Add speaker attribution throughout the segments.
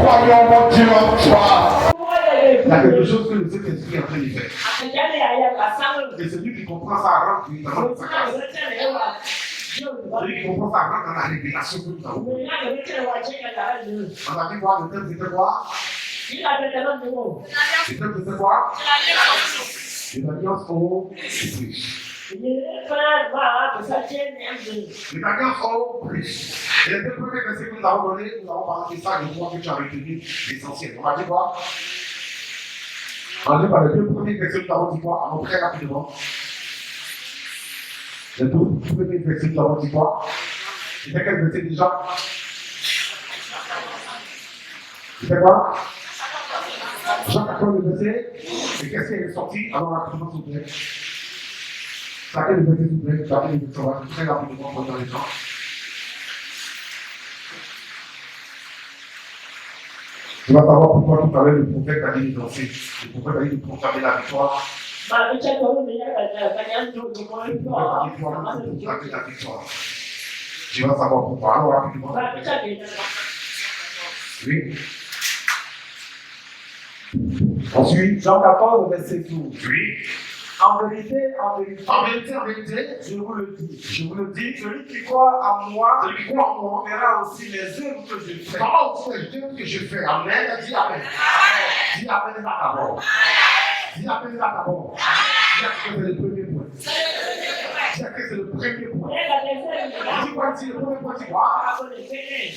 Speaker 1: croyons, mon Dieu, en toi. Il y a quelque chose que le Saint-Esprit est en train de faire. Et celui qui comprend ça rentre évidemment dans sa grâce. Celui qui comprend ça rentre dans la révélation que nous avons. On a dit quoi? Le thème c'était quoi? Le thème c'était quoi? Une alliance au plus. Une alliance au plus. Et les deux premiers versets que nous avons donnés, nous avons parlé de ça, je crois que tu as retenu l'essentiel. On a dit quoi? On a dit par les deux premiers versets, nous avons dit quoi? Allons très rapidement. Les deux premiers versets, nous avons dit quoi? C'était quel verset déjà? C'était quoi? Jean 14, le verset. Et qu'est-ce qui est sorti? Alors rapidement, s'il vous plaît. Chacun le verset, s'il vous plaît. Chacun le verset, on va très rapidement prendre les temps. Tu vas savoir pourquoi tout à l'heure le prophète a dit de danser. Le prophète a dit de proclamer la victoire. Le prophète a dit de proclamer la victoire. Tu vas savoir pourquoi. Alors rapidement. Oui. Ensuite, Jean 14, verset 12. Oui. En vérité, je vous le dis, celui qui croit en moi, verra aussi les œuvres que je fais. Amen. Dis Amen. Dis Amen là d'abord. Dis Amen là d'abord. Dis que c'est le premier point. Dis que c'est le premier point. Dis quoi, dis le premier point, dis quoi?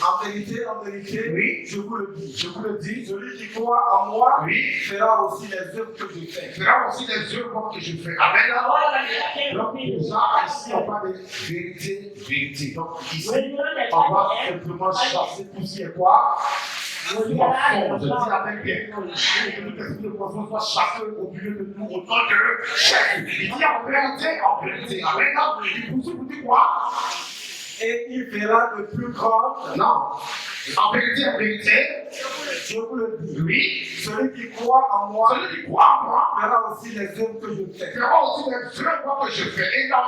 Speaker 1: En vérité, oui, je vous le dis, celui qui croit en moi, oui, fera aussi les œuvres que je fais. Amen. Donc déjà, ici, on parle de vérité. Donc ici, on va simplement chasser tout ce qui est quoi? Je dis avec bien que l'esprit de poisson soit chassé au milieu de nous au nom de Jésus. Il dit en vérité. Amen. Il vous dit quoi? Et il fera de plus grandes. Non. En vérité, je vous le dis. Oui. Celui qui croit en moi, verra aussi les œuvres que je fais. Et là,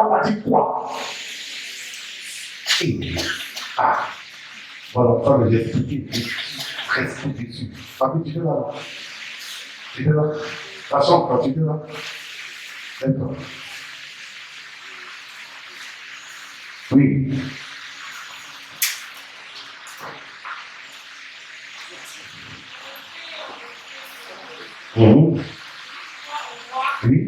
Speaker 1: on a dit quoi? Voilà, ça, j'ai expliqué. Reste dessus. Papi, tu es là. La chambre, tu es là. D'accord. Oui. Oui.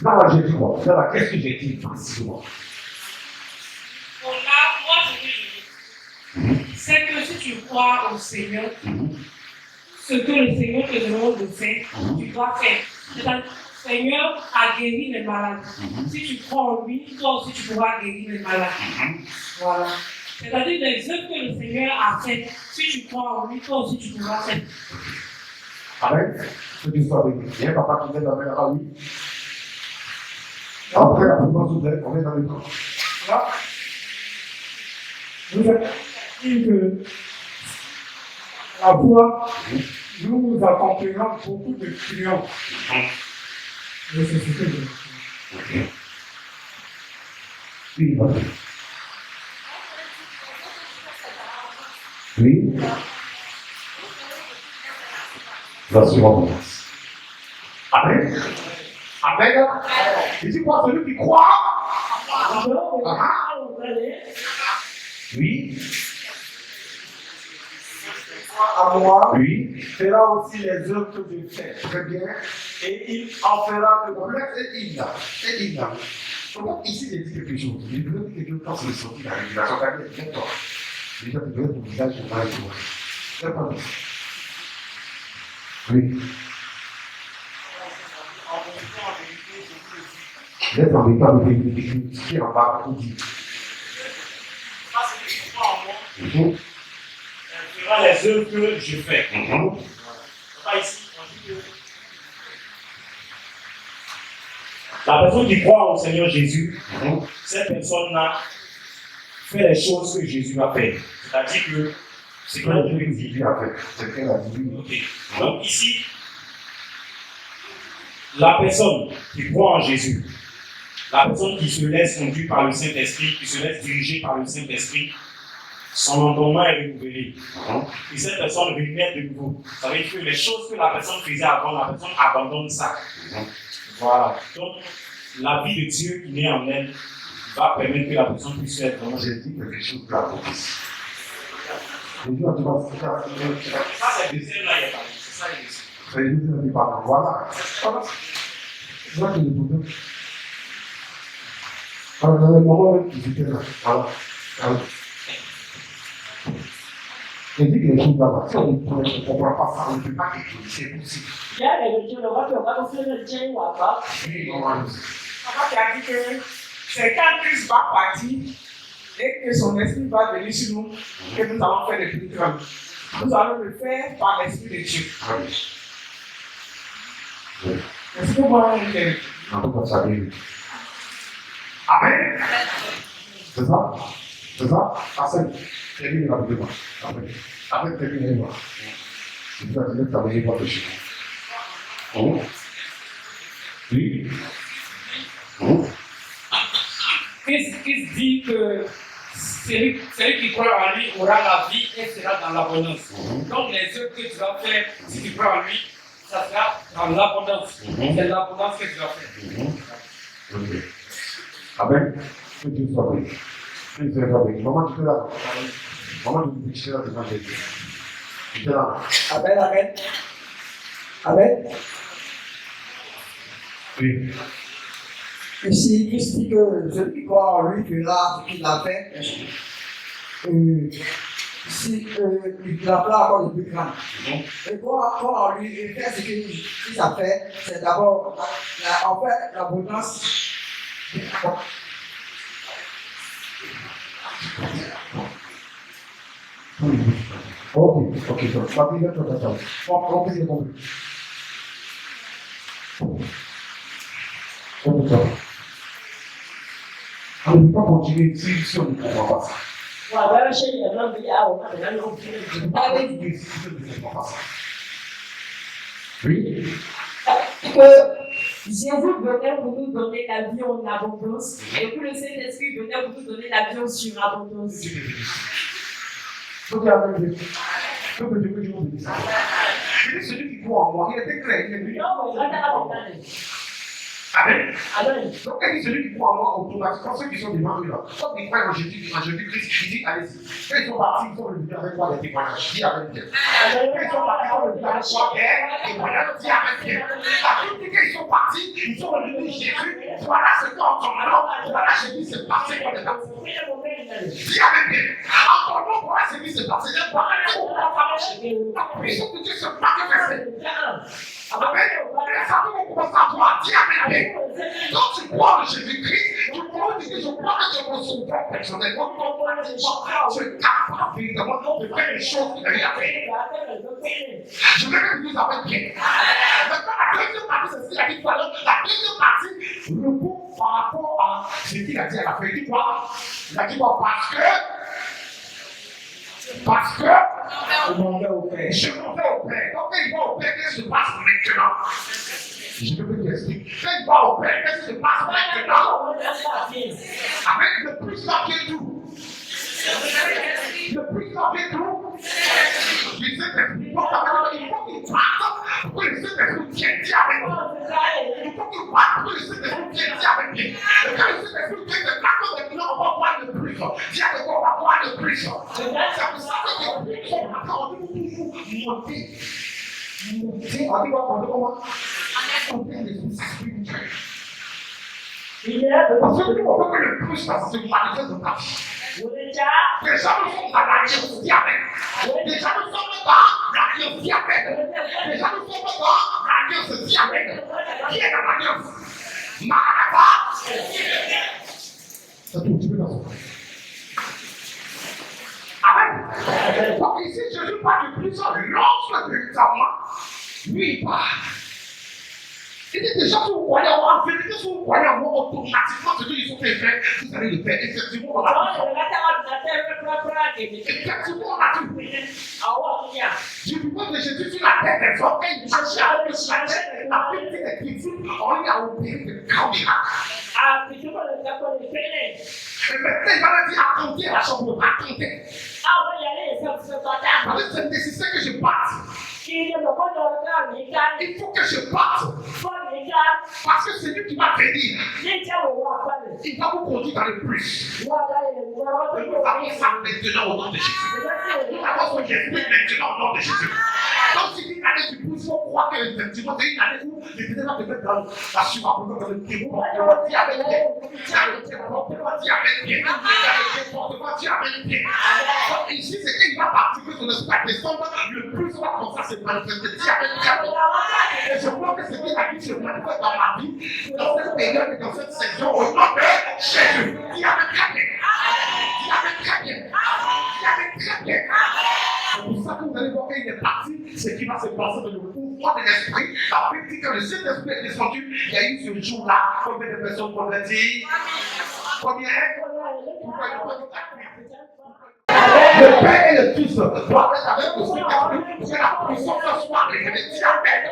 Speaker 1: Là, j'ai dit quoi? Là, qu'est-ce que j'ai dit précisément?
Speaker 2: C'est que si tu crois au Seigneur, ce que le Seigneur te demande de faire, tu dois faire. Le Seigneur a guéri les malades. Si tu crois en lui, toi aussi tu pourras guérir les malades. Voilà. C'est-à-dire les œuvres que le Seigneur a faites, si tu crois en lui, toi aussi tu pourras faire.
Speaker 1: Amen. Ce qui soit avec lui. Il y a un papa qui vient d'amener la oui. Après, on est dans le temps.
Speaker 3: Là, vous avez dit que la foi, nous accomplirons beaucoup de triomphes. Mais c'est ce que je dis.
Speaker 1: Oui, voilà. Oui. L'assurance. Amen. Amen. Il dit quoi? Celui qui croit. Oui.
Speaker 3: À moi,
Speaker 1: Oui.
Speaker 3: fera aussi les œuvres que je fais.
Speaker 1: Très bien.
Speaker 3: Et il en fera de même.
Speaker 1: Et il a. Donc ici, il dit quelque chose. Il veut dire quelque chose quand c'est sorti de la révélation. Viens-toi. Déjà, tu veux ton visage pour parler de toi. C'est pas bien. Oui. Laisse en état de vérité qui est en bas pour dire.
Speaker 4: Fera les œuvres que je fais. Pas ici, on dit que la personne qui croit au Seigneur Jésus, cette personne-là fait les choses que Jésus a fait. C'est-à-dire que c'est que Jésus a fait.
Speaker 1: C'est qu'elle a dit.
Speaker 4: Okay. Donc ici, la personne qui croit en Jésus, La personne qui se laisse conduire par le Saint-Esprit, qui se laisse diriger par le Saint-Esprit, son entendement est renouvelé. Et cette personne renaît de nouveau. Ça veut dire que les choses que la personne faisait avant, la personne abandonne ça. Voilà. Donc, la vie de Dieu qui naît en elle va permettre que la personne puisse être vraiment.
Speaker 1: J'ai dit quelque chose de la police. J'ai dit, tu vas se faire.
Speaker 4: Ça, c'est le deuxième là, il y a pas. C'est ça, il est.
Speaker 1: C'est le deuxième qui parle. Voilà. Voilà. C'est ça qui est le problème. Alors, dans le moment où ils étaient là, voilà. J'ai dit quelque chose là-bas. Si on ne comprend pas ça, on ne peut pas étudier. C'est possible.
Speaker 2: Il y a des gens qui ont fait le tien ou pas.
Speaker 1: Oui, normalement.
Speaker 5: Papa qui a dit que c'est quand Christ va partir et que son esprit va venir sur nous que nous allons faire les miracles. Nous allons le faire par l'esprit de Dieu. Est-ce que moi,
Speaker 1: En tout cas, ça arrive. Amen. C'est ça? C'est ça? C'est bien, la vie de moi. Après, c'est bien, la vie. C'est bien, la vie de moi. Oh. Oui. Oh.
Speaker 2: Christ dit que celui qui croit en lui aura la vie et sera dans l'abondance. Donc les œuvres que tu vas faire, si tu crois en lui, ça sera dans l'abondance. C'est l'abondance que tu vas faire.
Speaker 1: Ok. Amen. Que Dieu soit béni. Que Dieu soit béni. Maman, tu es là. Maman, tu es là devant Jésus. Tu es là.
Speaker 5: Amen, amen. Amen.
Speaker 1: Oui.
Speaker 5: Ici, Christ dit que celui qui croit en lui verra ce qu'il a fait. Si il n'a pas encore le plus grand. Et croire en lui et faire ce qu'il a fait, c'est d'abord en fait l'abondance.
Speaker 1: Ok, donc, pas bien, toi, compris, j'ai compris. On ne peut pas continuer si on ne comprend pas ça. Je ne peux pas continuer si on ne comprend pas ça. Oui.
Speaker 2: Que Jésus venait pour nous donner la vie en abondance et que le Saint-Esprit venait pour nous donner la vie en surabondance.
Speaker 1: Faut dire la même chose. Faut que Dieu vous dise ça. Je dis celui qui croit en moi, il était clair, il est venu. Amen. Donc, quand il dit celui qui croit en moi, automatiquement, ceux qui sont devant eux là, comme ils croient en Jésus-Christ, il dit allez-y. Quand ils sont partis, ils sont venus avec moi des témoignages. Dis avec bien. Quand ils sont partis, ils sont venus avec moi des témoignages. Dis avec bien. La Bible dit qu'ils sont partis, ils sont venus Jésus. Voilà ce qu'on entend maintenant. Voilà ce qui s'est passé pour les partis. Dis avec bien. En ton nom, voilà ce qui s'est passé. Voilà ce qu'on va marcher. La puissance de Dieu se manifeste. Amen. Et ça peut commencer à voir. Dis avec bien. Quand tu crois en Jésus-Christ, tu crois que je crois que c'est mon sauveur personnel. Tu es capable évidemment de faire les choses qu'il a fait. Je vais même vous avec bien. Maintenant, la deuxième partie, c'est ce qu'il a dit tout à l'heure. La deuxième partie repose par rapport à ce qu'il a dit à la fin. Il dit quoi? Il a dit quoi? Parce que je m'en vais au Père. Donc, quand il va au Père, qu'est-ce qui se passe maintenant? Je peux vous expliquer. Quand il va au Père, qu'est-ce qui se passe maintenant? Avec le puissant qui est tout. Le puissant qui est tout. Il faut qu'il parte pour que le Saint-Esprit vienne dire avec nous. Il faut qu'il parte pour que le Saint-Esprit vienne dire avec nous. Et quand le Saint-Esprit vient de partout, maintenant on va voir le plus. Dis avec moi, on va voir le plus. C'est pour ça que le plus, on dit toujours monter. Monter, on dit quoi? Monter les spirituels. Parce que nous, on veut que le plus, ça se manifeste dans ta vie. Déjà, nous sommes dans l'alliance diabète. Déjà, nous sommes dans l'alliance diabète. Déjà, nous sommes dans l'alliance diabète. Qui est dans l'alliance? Maranatha. C'est tout, tu peux dans ça. Amen. Donc ici, Jésus parle de plusieurs lorsque véritablement, lui, il parle. Il dit déjà, si vous croyez en vérité, si vous croyez en moi, automatiquement, ce qu'ils ont fait faire, vous allez le faire. Effectivement, on a tout. Effectivement, on a tout. Je ne vois que Jésus sur la tête des orteils, il cherchait à le changer. La petite écriture, on lui a opéré de grands miracles. Et maintenant, il va leur dire, attendez la chambre, attendez. Parce que c'est nécessaire que je parte. Il faut que je parte. Parce que c'est lui qui va venir. Il va vous conduire dans le plus. Nous avons ça maintenant au nom de Jésus. Nous avons son esprit maintenant au nom de Jésus. Donc, si une année du plus, il faut croire que effectivement, c'est une année où les ténèbres va te mettre dans la suivante, dans le témoin, on va dire avec bien. Dans le témoin, on va dire avec bien. Dans le témoin, on va dire avec bien. Donc, ici, c'est qu'il va partir que son esprit descendre, le plus on va commencer à se manifester avec bien. Et je crois que c'est qu'il a dit, je manifeste dans ma vie, dans cette période et dans cette saison, au nom de Jésus. Dis avec très bien. Dis avec très bien. Dis avec très bien. C'est pour ça que vous allez voir qu'il est parti, ce qui va se passer dans le pouvoir de l'esprit. La petite que le Saint-Esprit est descendu, il y a eu ce jour-là, combien de personnes converties? Combien? Le Père et le Fils doivent être avec le Saint-Esprit pour que la puissance soit révélée. Dis avec.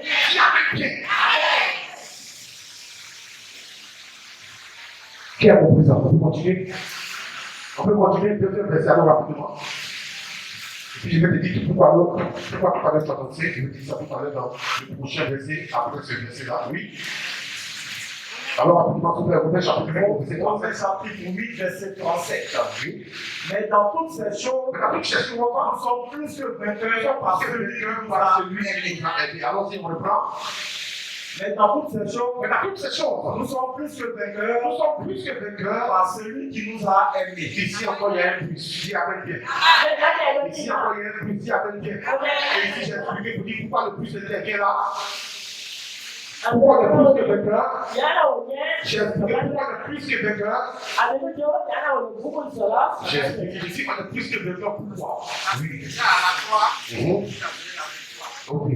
Speaker 1: Dis avec bien. Qui a compris ça? On peut continuer? On peut continuer, deuxième verset, alors rapidement. Et puis je vais te dire pourquoi tu parlais de 65, je vais te dire ça tout à l'heure dans le prochain verset, après ce verset-là, oui. Alors rapidement, Romains chapitre 8,
Speaker 3: verset 37. Oui. Mais dans toutes ces choses, nous sommes plus que vainqueurs par celui qui nous a aimés.
Speaker 1: Allons-y, on reprend.
Speaker 3: Mais dans toutes ces choses, nous sommes plus que vainqueurs, par celui qui nous a aimés.
Speaker 1: Ici encore, il y a un plus, dis avec bien. Ici encore, il y a un plus, dis avec bien. Et ici, j'ai expliqué pour dire pourquoi le plus était bien là. Pourquoi le plus que vainqueur? J'ai expliqué pourquoi le plus que vainqueur. J'ai expliqué ici pourquoi le plus que vainqueur, pourquoi? Oui. Ok.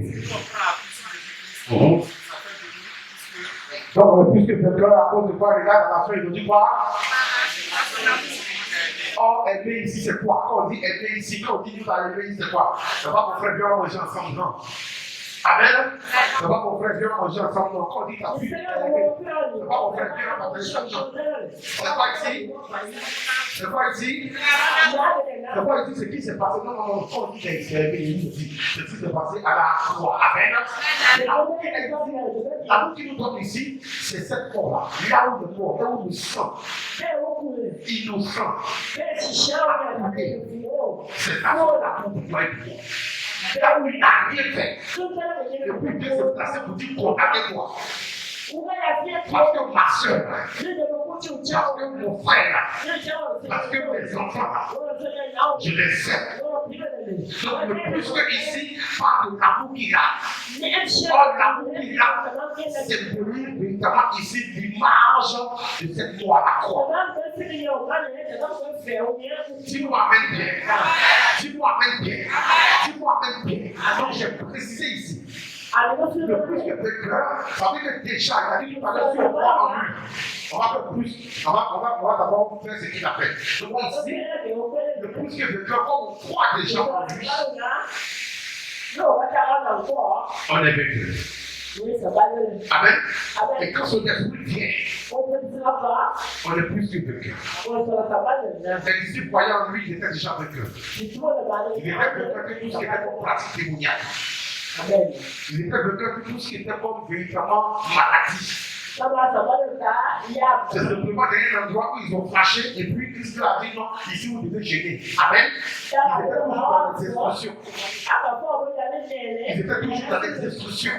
Speaker 1: Donc, le plus que vainqueur, à cause de quoi? Regarde, la nation, ils ont dit quoi? Or, aimer ici, c'est quoi? Quand on dit aimer ici, quand on dit nous allons aimer ici, c'est quoi? C'est pas mon frère, viens manger ensemble, non. Amen. C'est pas mon frère, viens manger ensemble, non. Quand on dit ta fille, c'est pas mon frère, viens manger ensemble, non. C'est pas ici. C'est pas ici. C'est pas ici ce qui s'est passé. Non, quand on dit qu'il s'est aimé, il dit ce qui s'est passé à la croix. Amen. L'amour qui nous donne ici, c'est cette croix-là. Là où le mort, là où le sang, innocent. C'est la croix pour toi et pour moi. Là où il n'a rien fait. Et puis Dieu s'est placé pour dire condamnez-moi. Parce que ma soeur, parce que mon frère, parce que mes enfants, je les aime. Donc le plus que ici, par de l'amour qu'il a. Or l'amour qu'il a, c'est pour lui véritablement ici l'image de cette loi à la croix. Dis-moi amen bien. Dis-moi amen bien. Dis-moi amen bien. Donc j'ai précisé ici. Le plus que vainqueur, ça veut dire que déjà, il a dit tout à l'heure, si on croit en lui, on va faire plus, on va d'abord faire ce qu'il a fait. Donc ici, le plus que vainqueur, quand on croit déjà en lui, on est vainqueur. Amen. Et quand son esprit vient, on est plus que vainqueur. Les disciples voyant en lui, il était déjà vainqueur. Il était vainqueur que tout ce qui était comme pratique démoniaque. Il était vainqueur que tout ce qui était comme véritablement maladie. C'est simplement derrière l'endroit où ils ont flashé et puis Christ a dit non, ici vous devez gêner. Amen. Ils étaient toujours dans les instructions. Ils étaient toujours dans les instructions.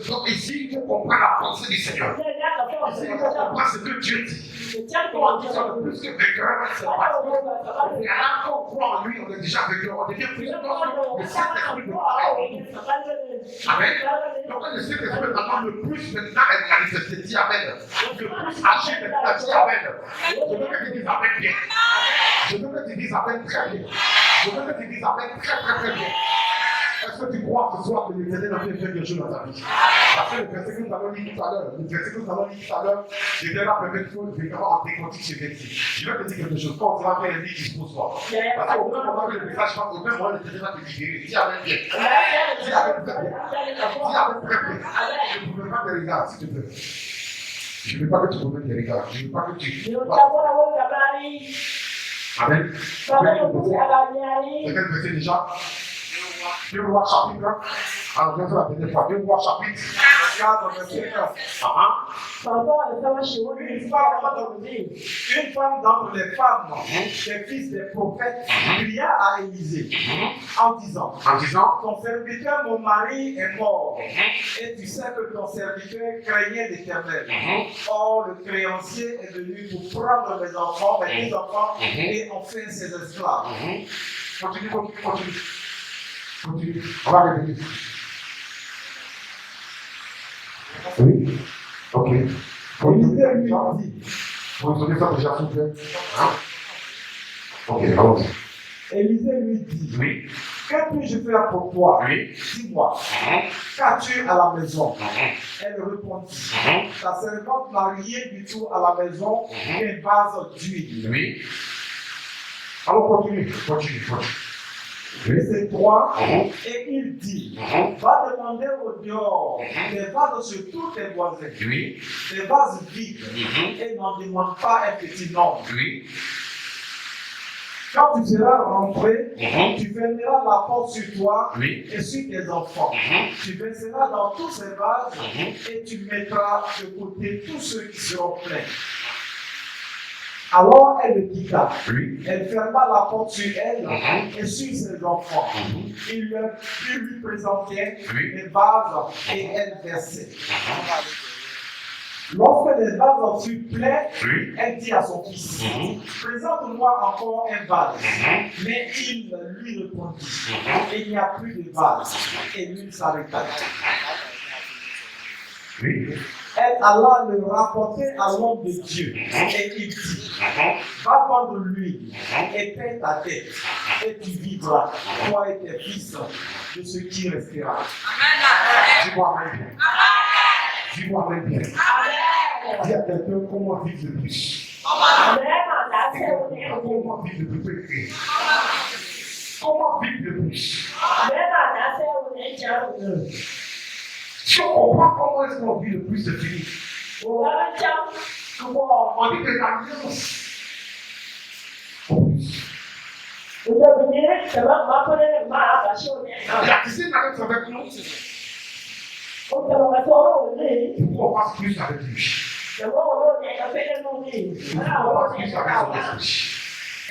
Speaker 1: Donc ici, il faut comprendre la pensée du Seigneur. Ici, il faut comprendre ce que Dieu dit. Quand on dit qu'on est plus que vainqueur, c'est parce que quand on croit en lui, on est déjà vainqueur. On devient plus que le Saint-Esprit de Dieu. Amen. Donc le Saint-Esprit maintenant le plus maintenant est manifesté. Dis Amen. Le plus agir maintenant, dis Amen. Je veux que tu dises Amen bien. Je veux que tu dises Amen très bien. Je veux que tu dises Amen très bien. Est-ce que tu crois ce soir que l'Éternel a fait quelque chose dans ta vie? Parce que le verset que nous avons dit tout à l'heure, je vais la permettre qu'il faut vraiment en décortique chez Betty. Je vais te dire quelque chose. Quand tu vas faire un lit qui se pose toi. Parce qu'au même moment que le message passe, au même moment, l'Éternel va te libérer. Dis avec bien. Dis avec bien. Dis avec très bien. Je ne pouvais pas te regarder, s'il te plaît. Je ne veux pas que tu remettes tes regards. Je ne veux pas que tu. Amen. Peut-être verset déjà. Viens voir chapitre. Alors, je vais faire la dernière fois. Viens voir chapitre. Regarde verset 1. Une femme d'entre les femmes, des fils des prophètes, cria à Élisée en disant, ton serviteur, mon mari, est mort. Et tu sais que ton serviteur craignait l'Éternel. Or, le créancier est venu pour prendre mes enfants, mes deux enfants, et en faire ses esclaves. Continue. On va revenir. Oui. Ok. Élisée lui dit. Vous entendez ça déjà, s'il vous plaît? Ok, allons-y. Élisée lui dit. Oui. Que puis-je faire pour toi? Oui. Dis-moi. Qu'as-tu à la maison? Elle répondit. Ta servante n'a rien du tout à la maison qu'un vase d'huile. Oui. Alors continue. Verset 3, et il dit, va demander au dehors des vases sur tous tes voisins, des vases vides, et n'en demande pas un petit nombre. Quand tu seras rentré, tu fermeras la porte sur toi et sur tes enfants. Tu verseras dans tous ces vases et tu mettras de côté tous ceux qui seront pleins. Alors elle le quitta. Elle ferma la porte sur elle et sur ses enfants. Il lui présentait les vases et elle versait. Lorsque les vases furent pleins, elle dit à son fils, présente-moi encore un vase. Mais il lui répondit, il n'y a plus de vase. Et l'huile s'arrêta. Elle alla le rapporter à l'homme de Dieu et il dit, va prendre l'huile et paie ta dette et tu vivras, toi et tes fils, de ce qui restera. Dis-moi bien. Dis-moi bien. Dis à quelqu'un comment vivre le plus. Comment vivre le plus. Comment vivre le plus. Si on comprend comment est-ce qu'on vit le plus de fini, on dit que l'alliance la cuisine avec avec nous, pourquoi on passe plus avec lui? Pourquoi on passe plus avec son esprit?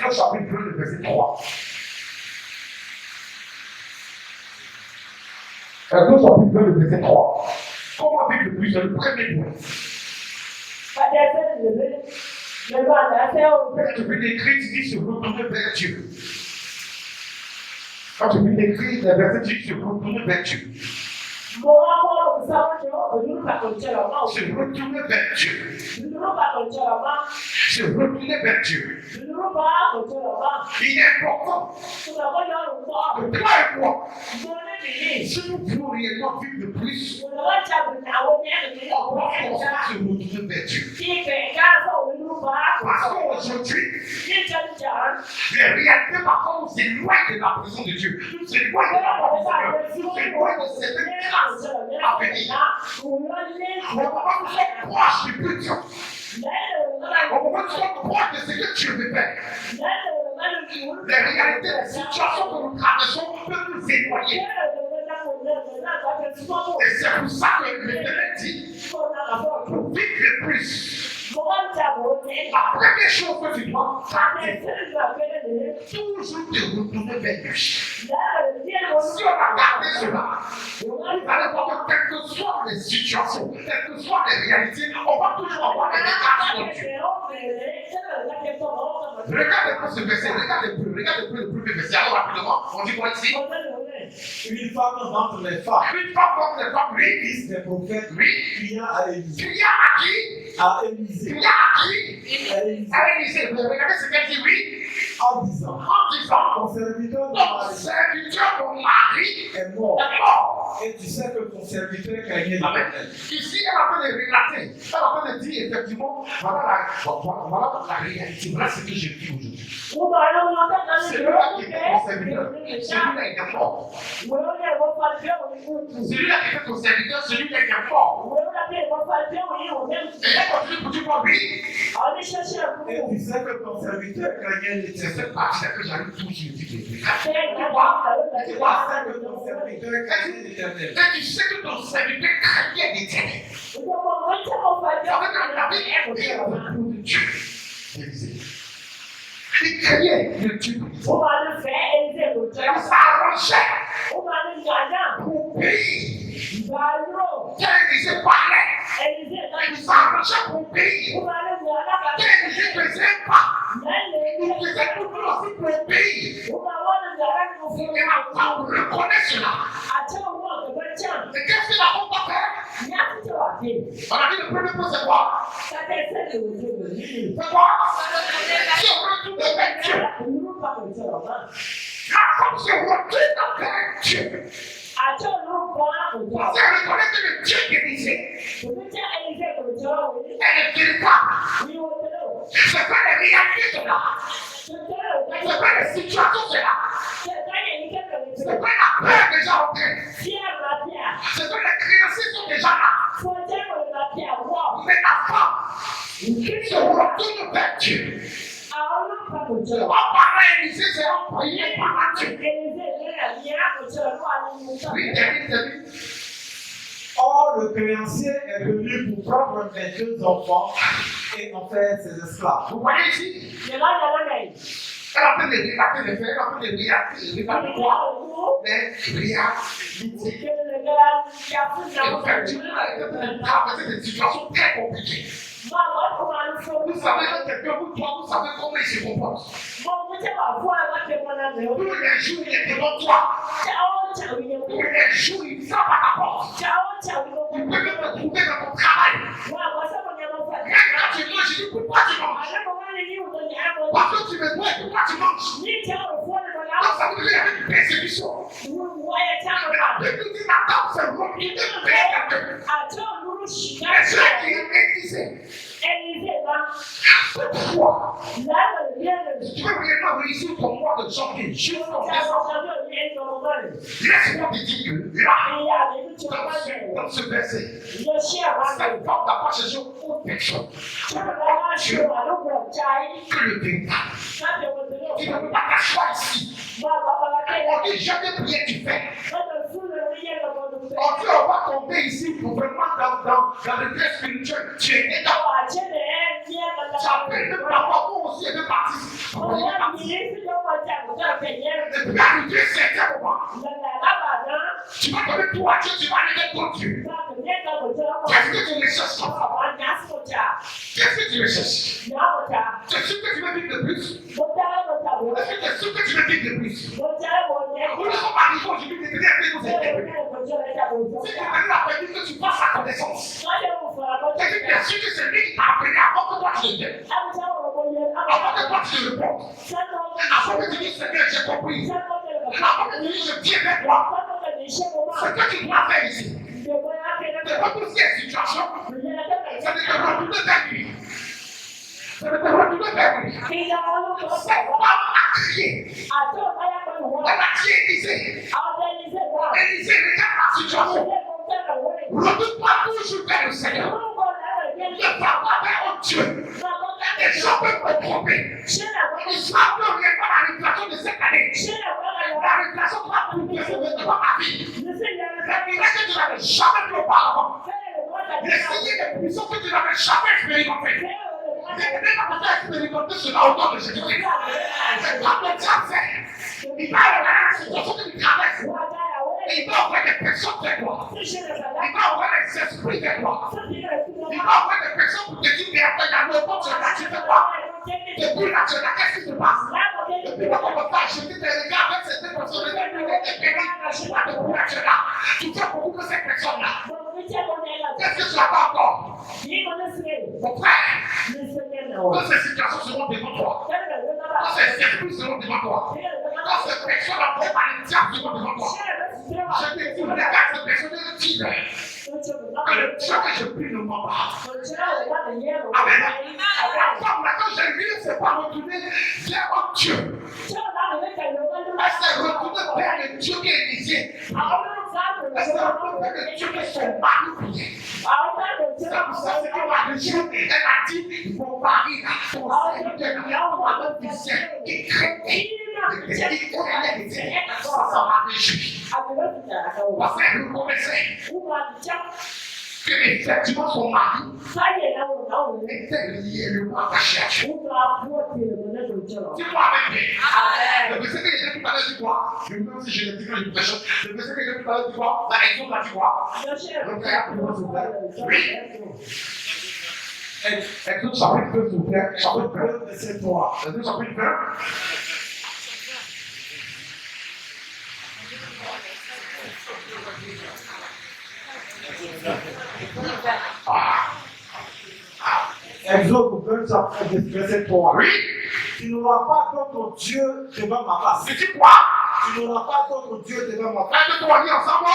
Speaker 1: Quand chapitre 2, le verset 3. Nous sommes plus le verset 3. Comment vivre le plus? C'est le premier point. Quand tu peux décrire, tu dis se retourner vers Dieu. Quand tu peux décrire, les versets, tu dis se retourner vers Dieu. Se retourner vers Dieu. Se retourner vers Dieu. Il est important que toi et moi, si nous voulons réellement vivre le plus, on doit forcément se retourner vers Dieu. Parce qu'aujourd'hui, les réalités parfois nous éloignent de la présence de Dieu. Nous éloignent de la présence de Dieu. Nous éloignent de certaines grâces à venir. On ne va pas nous être proches du but de Dieu. On va nous être proches de ce que Dieu veut faire. Les réalités, les situations que nous traversons peuvent nous éloigner. Et c'est pour ça que l'Éternel dit, pour vivre le plus, la première chose que tu dois faire, toujours te retourner vers lui. Si on a gardé cela, vous allez voir que quelles que soient les situations, quelles que soient les réalités, on va toujours avoir des regards sur Dieu. Regarde un peu ce verset, regarde un peu le premier verset. Alors rapidement, on dit quoi ici?
Speaker 6: Une femme d'entre les femmes.
Speaker 1: Une femme d'entre les femmes, oui.
Speaker 6: Fils des prophètes.
Speaker 1: Oui.
Speaker 6: Cria à Élisée.
Speaker 1: Cria à qui?
Speaker 6: À Élisée.
Speaker 1: Cria à qui? À Élisée. Regardez ce qu'elle dit, oui.
Speaker 6: en disant, ton serviteur
Speaker 7: ton mari
Speaker 6: est mort.
Speaker 7: est mort.
Speaker 6: Et tu sais que ton serviteur craignait l'Éternel.
Speaker 7: Ici, elle a fait de relater, elle a fait de dire effectivement, voilà la réalité, voilà ce que je vis aujourd'hui. Celui-là qui était ton serviteur, celui-là il est mort. Celui-là qui était ton serviteur, celui-là il est mort. Et elle continue pour dire quoi, oui.
Speaker 6: Et tu sais que ton serviteur craignait
Speaker 7: C'est
Speaker 6: l'Éternel.
Speaker 7: cette partie-là que j'arrive toujours à dire.
Speaker 6: Tu sais que ton serviteur craignait l'Éternel.
Speaker 7: Et tu sais que ton serviteur craignait l'Éternel. Ça veut dire que la vie est de Dieu. Il craignait le Dieu. Il s'arrangeait pour payer. Quand Élisée parlait, il s'arrangeait pour payer. Quand Élisée faisait pas, il faisait tout aussi pour payer. Et ma femme reconnaît cela. Et qu'est-ce qu'il a pas fait? On a dit le premier point, c'est quoi? C'est quoi? Si on retourne vers Dieu, la femme se retourne vers Dieu. Parce qu'elle reconnaît que le Dieu d'Élisée est véritable. C'est pas les réalités de là. C'est pas les situations de là. C'est pas la peur déjà entrée. C'est pas les créanciers sont déjà là. Mais la femme se retourne vers Dieu. On parle à Élisée, c'est envoyé par Dieu. Oui, termine.
Speaker 6: Or, le créancier est venu pour prendre les deux enfants et en faire ses esclaves.
Speaker 7: Vous voyez ici? Elle a fait des relater les faits, elle a fait des relater quoi? Des réalités. Effectivement, elle a traversé des situations très compliquées. Vous savez que quelqu'un vous doit, vous savez comment il se comporte. Tous les jours, il est devant toi. Tous les jours, il frappe à ta porte. Il peut même te trouver dans ton travail. Même quand tu manges, il dit pourquoi tu manges? Parce que tu me dois, pourquoi tu manges? Donc ça veut dire qu'il y avait une persécution. La Bible dit la table se remplit de paix. Mais ceux qui Élisée, toutefois, si tu veux vraiment réussir ton mois de janvier jusqu'en décembre, laisse-moi te dire que là, dans ce verset, cette femme n'a pas cherché autre personne que le véritable. Tu ne peux pas t'asseoir ici. On dit jamais prière tu fais. On dit on va tomber ici pour vraiment dans le très spirituel. Tu es dedans. Tu appelles même la parole aussi et de partir. Et puis arriver certains moments. Tu vas donner tout à Dieu, tu vas arriver pour Dieu. Qu'est-ce que tu recherches comme ça? Qu'est-ce que tu recherches? Tu es sûr que tu veux vivre de plus? Est-ce que tu es sûr que tu veux vivre de plus? Nous ne sommes pas arrivés aujourd'hui de venir avec nous intervenir. Si tu veux la permis que tu passes la connaissance, est-ce que tu es sûr que c'est lui qui t'a appelé avant que toi tu le viennes? Avant que toi tu le répondes? Avant que tu dises Seigneur, j'ai compris. Avant que tu dises je viens vers toi. Ce que tu dois faire ici, c'est repousser la situation, c'est de te retourner vers lui. C'est de te retourner vers lui. Cette femme a crié. Elle a crié Élisée. Élisée, regarde la situation. Retourne-toi toujours vers le Seigneur. Ne va pas vers Dieu. Les gens peuvent me tromper. Ils savent que rien dans la révélation de cette année. La révélation doit prouver ce que dans ma vie. Les miracles que tu n'avais jamais vu auparavant. Les signes de puissance que tu n'avais jamais expérimenté. Les ténèbres que tu as expérimenté cela au nom de Jésus-Christ. C'est pas que tu as fait. Il va regarder la situation que tu traverses. Il va envoyer des personnes vers toi. Il va envoyer des esprits vers toi. Il va envoyer des personnes pour te dire, mais attends, il y a longtemps, tu fais quoi? Depuis là, qu'est-ce qui se passe? Depuis là, on va pas acheter des regards avec cette personne, des bénis, tu fais beaucoup que cette personne-là. Qu'est-ce que tu n'as pas encore? Mon frère, quand ces situations seront devant toi, quand ces
Speaker 8: esprits seront devant toi. Quand cette personne a pris par les diables seront devant toi. Je te dis, regarde cette personne et dis que le Dieu que je prie ne ment pas. Amen. Quand j'ai lu, c'est pas retourné vers un Dieu. Elle s'est retournée vers le Dieu qui est initié. Elle s'est retournée vers le Dieu qui est son mari prié. C'est pour ça que la religion, elle a dit, mon mari, ton Seigneur, mon fils, qui crée. Ça m'a réjoui. Parce qu'elle reconnaissait que effectivement son mari était liément attaché à Dieu. Dis-moi avec le verset que j'ai tout à l'heure dit quoi? Même si je l'ai dit quand je prêche, le verset que j'ai tout à l'heure dit quoi? La raison l'a dit quoi? Oui. Exode chapitre 2, s'il vous plaît. Chapitre 2, verset 3. Exode chapitre 2.
Speaker 1: Exode 2, verset 3.
Speaker 8: Oui.
Speaker 1: Tu n'auras pas d'autre Dieu devant ma face.
Speaker 8: C'est dit quoi?
Speaker 1: Tu n'auras pas d'autre Dieu devant ma face.
Speaker 8: Un, deux, trois, dis ensemble.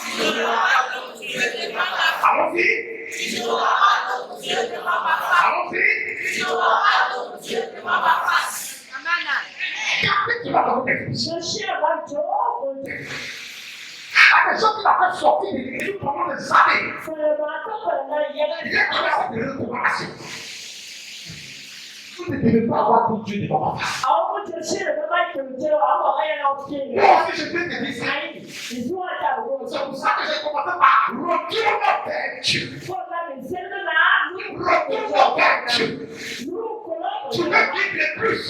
Speaker 1: Tu n'auras pas d'autre Dieu devant ma face.
Speaker 8: Allons-y.
Speaker 7: Tu n'auras pas d'autre Dieu devant ma face.
Speaker 8: Allons-y.
Speaker 7: Tu n'auras pas d'autre Dieu devant ma face.
Speaker 8: Qu'est-ce que tu vas dans votre esprit? À des gens qui l'ont fait sortir de l'église pendant des années. Il y a commencé à faire une recommandation. Vous ne devez pas avoir tout Dieu devant ma face. Moi aussi, je peux te dire ça. C'est pour ça que j'ai commencé par retourner vers Dieu. Retourne vers Dieu. Tu veux vivre plus.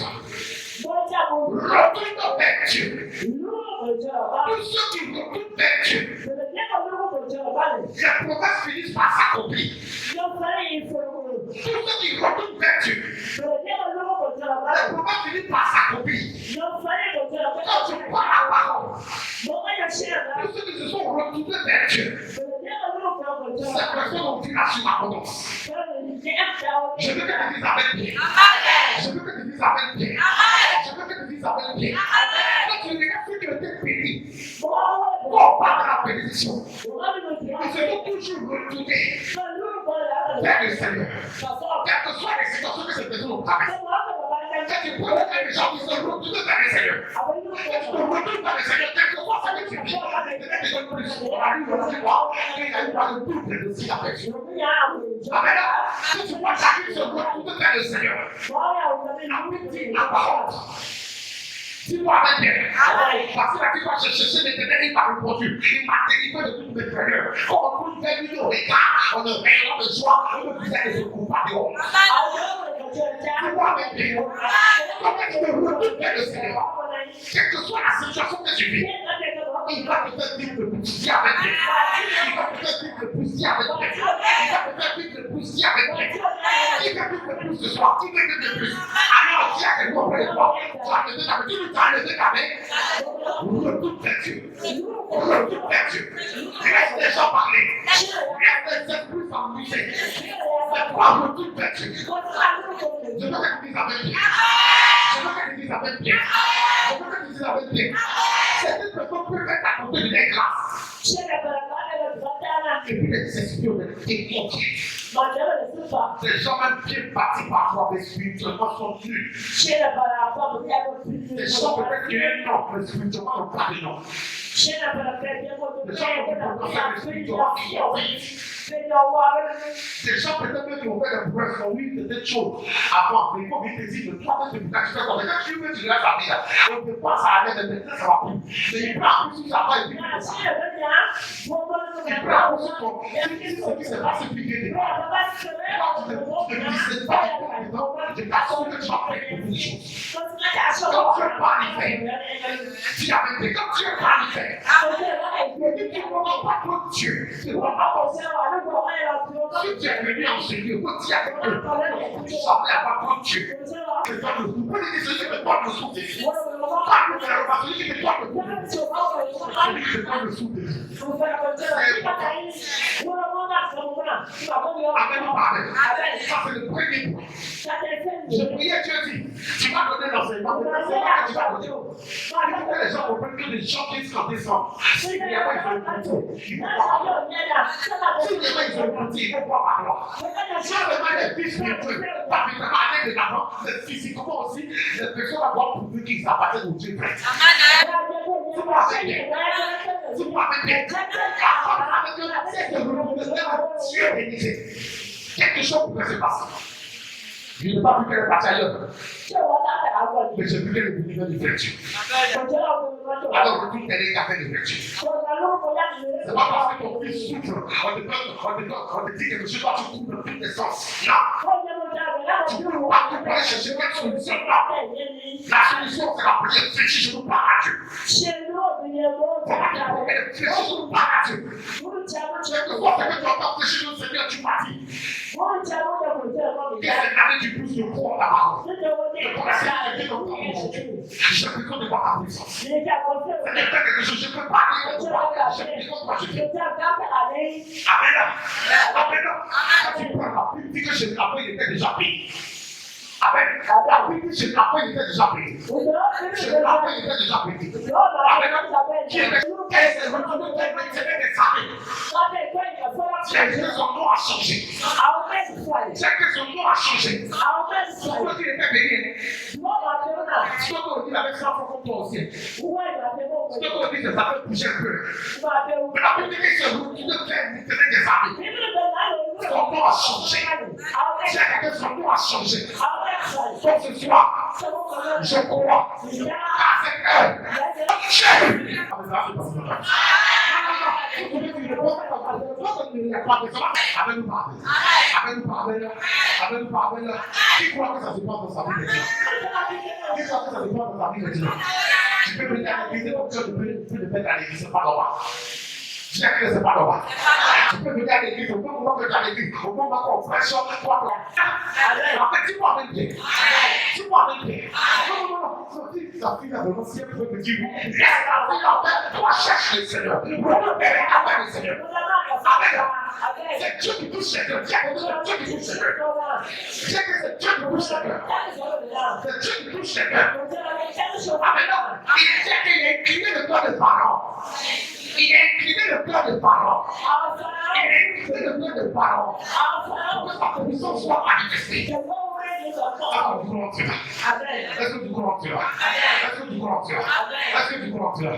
Speaker 8: Retourne vers Dieu. Tous ceux qui retournent vers Dieu, les promesses finissent par s'accomplir. Tous ceux qui retournent vers Dieu, les promesses finissent par s'accomplir. Quand tu prends la parole, tous ceux qui se sont retournés vers Dieu, ces personnes ont vu la surabondance. Je veux que tu dises avec bien. Je veux que tu dises avec bien. Je veux que tu dises avec bien. Quand tu regardes ceux qui ont été bénis, on parle de la bénédiction. Ils se sont toujours retournés vers le Seigneur. Quelles que soient les situations que ces personnes ont traversées. Quand tu prends les gens qui se retournent vers le Seigneur, quand tu te retournes vers le Seigneur, quel que soit ce que tu vis, peut-être qu'ils ont plus. On a lu dans le Seigneur, il a eu par le double de si affection. Amen. Si tu vois chacun se retourner vers le Seigneur, applique la parole. Dis-moi avec bien. Parce que là, tu vas chercher l'éternel, il m'a répondu. Il m'a délivré de toutes mes frayeurs. Quand on peut faire une regard, on ne verra de joie, on ne peut faire de ce compagnon. Dis-moi avec bien. Comment tu te retournes vers le Seigneur? Quelle que soit la situation que tu vis, il va te faire vivre le poussière avec toi. Il va te faire vivre le poussière avec toi. Il va te faire vivre le poussière avec toi. Qui veut vivre le plus ce soir? Qui veut vivre le plus? Alors, dis à quelqu'un auprès de toi. Tu vas lever ta main. Tu vas lever ta main. Retourne vers Dieu. Retourne vers Dieu. Laisse les gens parler. Laisse les esprits s'amuser. C'est quoi retourne vers Dieu? Je veux que tu dises avec bien. Je veux que tu dises avec bien. Je veux que tu dises avec bien. Certaines personnes peuvent être à côté de les grâces. Et puis les esprits ont été conquis. Les gens même bien bâtis parfois, mais spirituellement sont nuls. Les gens peut-être qu'il y a un nom, mais spirituellement n'ont pas de nom. Les gens peut-être faire des spirituellement qui ont vite. Les gens peut-être même qui ont fait des promesses sont oui, c'est des choses avant, mais il faut vite te dire que toi, c'est pour tu fais comme ça. Quand tu veux, tu restes à vie. On ne peut pas s'arrêter de ça va plus. Mais il peut appuyer sur ça, va et puis il peut appuyer sur ton. Ce qui s'est passé depuis que tu quand tu te dis, c'est pas important, je t'assure que tu vas faire beaucoup de choses. Quand tu es paralysé, dis avec tes, quand tu es paralysé, tu ne vois pas trop Dieu. Tu ne vois pas penser à si tu es venu en Seigneur, dis à quelqu'un, tu semblais avoir trop Dieu. C'est pas le coup. Pas les décisions, mais pas le sou des vies. Pas le faire, parce que c'est pas le coup. C'est pas le sou des vies. Amen. Ça, c'est le premier point. Je priais, Dieu dit, tu m'as donné l'enseignement. maintenant, c'est là que tu vas donner. Il faut que les gens comprennent que les gens qui sont descendus, si les gens ils ont écouté, ils vont pas parler. Si les gens ils ont écouté, ils vont pas parler. Si vraiment les fils spirituels, pas évidemment aller de l'avant, mais physiquement aussi, les personnes vont prouver qu'ils appartiennent au Dieu vrai. Tu vas avec Dieu. Tu vas avec Dieu. C'est que Dieu est béni. Quelque chose pourrait se passer. Je n'ai pas vu qu'elle est partie ailleurs. Mais j'ai vu qu'elle est venue de vertu. Alors que tout est fait de vertu. C'est pas parce que ton fils souffre, on te dit que monsieur doit te couper dans tous les sens. Non. Tu peux pas chercher une solution. La solution, c'est la prière. C'est si je ne parle à Dieu. Si je ne parle à Dieu. Quelque fois que tu entends pécher le Seigneur, tu m'as dit. Que c'est l'année du plus de croire la parole. Je peux de voir ta puissance. Ce n'est pas quelque chose, je ne peux pas dire que tu vas. Je peux pas dire. Amen. Amen. Quand tu prends la Bible, dis que je l'avais, il était déjà payé. Amen. La Bible dit que je l'avais, il était déjà payé. Je l'avais, il était déjà payé. Amen. Qui est le c'est que son nom a changé. C'est que son nom a changé. C'est que qu'il était béni. C'est que qu'il avait 100 fois comme toi aussi. C'est que qu'il ça fait bouger un peu. Mais la Bible dit que c'est vous qui ne faites des amis. Son nom a changé. C'est que son nom a changé. Donc ce soir, je crois à cette heure. Qui croit que ça se passe dans sa vie de Dieu? Qui croit que ça se passe dans sa vie de Dieu? Tu peux venir à l'église comme ça, tu peux le mettre à l'église, c'est pas normal. Je sais que c'est pas normal. Tu peux venir à l'église, au moment que tu es à l'église, au moment qu'on prêche, toi, après, tu vois avec bien. Tu vois avec bien. Non. Sa fille a vraiment si elle peut te dire, toi cherche le Seigneur. Après le Seigneur. C'est Dieu qui touche le Seigneur. C'est Dieu qui touche le Seigneur. C'est Dieu qui touche le Seigneur. C'est Dieu qui touche le Seigneur. Amen. Il dit qu'il a incliné le cœur des parents. Il a incliné le cœur des parents. Il a incliné le cœur des parents. Pour que sa commission soit manifestée. Est-ce que tu crois en cela? Est-ce que tu crois en cela? Est-ce que tu crois en cela? Est-ce que tu crois en cela?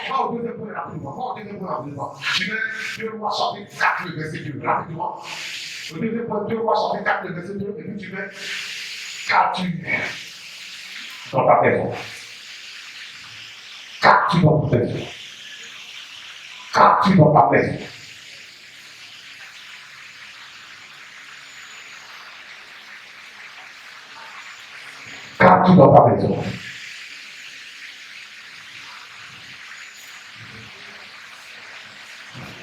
Speaker 8: Va au deuxième point rapidement. Je vais 2 Rois chapitre 4, le verset 2, rapidement. Au deuxième point, 2 Rois chapitre 4, le verset 2, et puis tu mets 4 dans ta maison. 4 dans ta maison. 4 dans ta maison. Quand dans ta maison.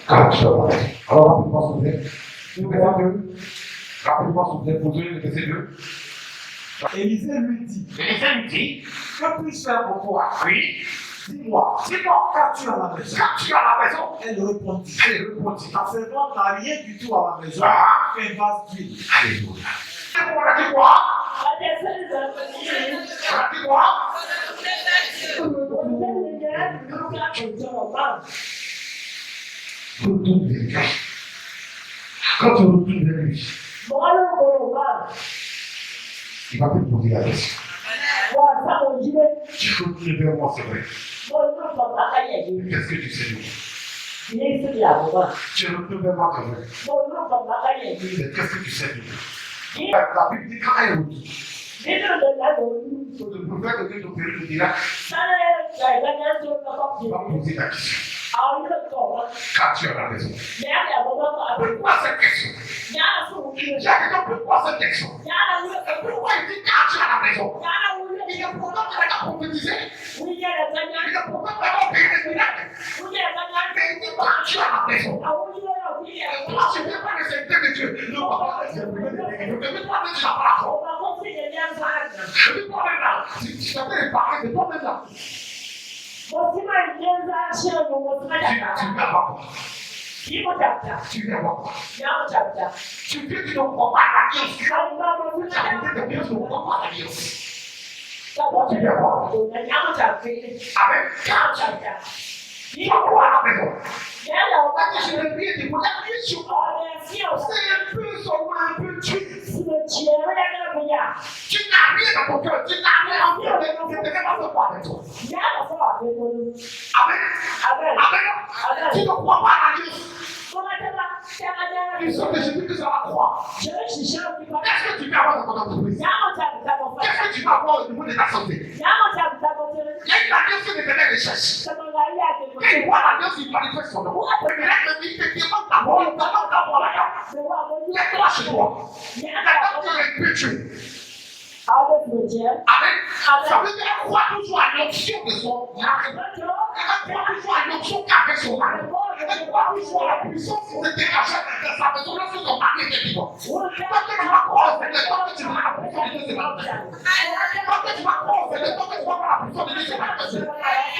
Speaker 8: Quand dans ta maison. Alors rapidement s'il vous plaît. Rapidement s'il vous plaît, posez le verset 2.
Speaker 1: Élisée lui dit, que puis-je faire pour toi?
Speaker 8: Oui.
Speaker 1: Dis-moi, qu'as-tu à la maison?
Speaker 8: Qu'as-tu à la maison?
Speaker 1: Elle répondit, ta servante n'a rien du tout à la maison, un vase d'huile.
Speaker 8: Alléluia. On a dit quoi? On a dit quoi? Retourne vers lui. Quand tu retournes vers lui, il va te poser la question. Tu retournes vers moi, c'est vrai. Qu'est-ce que tu sais de moi? Tu retournes vers moi, c'est vrai. Qu'est-ce que tu sais de moi? La Bible dit quand elle retourne. Le prophète de Dieu te dira, il va poser la question. Qu'as-tu à la maison? Pourquoi cette question? J'ai dit pourquoi cette question? Pourquoi il dit qu'as-tu à la maison? Il est pourtant qu'il a prophétisé. Il est pourtant qu'il a payé les miracles. Mais il dit qu'as-tu à la maison? Toi, tu ne veux pas le Seigneur de Dieu. Ne veux pas le Seigneur de Dieu. Ne veux pas le Seigneur de Dieu. Je ne veux pas même là. Si tu t'avais parlé de toi-même là. Tu viens voir quoi? Tu viens voir quoi? Tu veux que tu ne crois pas à l'alliance. Tu as dit que tu ne crois pas à l'alliance. Tu viens voir maison.
Speaker 7: Amen.
Speaker 8: Quand tu vas voir la maison. Quand je le prie, tu appuyer sur moi. C'est un peu seulement un peu dur. Tu n'as rien dans ton cœur. Tu n'as rien en toi. Tu ne peux pas voir avec toi. Amen. Amen. Tu ne crois pas à Dieu. Tu sais que Jésus-Christ à la croix. Qu'est-ce que tu veux avoir dans ton entreprise? Qu'est-ce que tu veux avoir au niveau de ta santé? Il y a une alliance de tes recherches. Quand il voit l'alliance, il manifeste son nom. Il te demande d'abord, il te demande d'abord la gamme. Mets-toi chez toi. Maintenant, tu es péché. Amen. Ça veut dire croire toujours à l'onction de son mari. Croire toujours à l'onction qu'avec son mari. Croire toujours à la puissance qui se dégageait de sa maison lorsque son mari était vivant. Quand tu vas croire, c'est le temps que tu vas la puissance de Dieu se manifester. Quand tu vas croire, c'est le temps que tu vas voir la puissance de Dieu se manifester.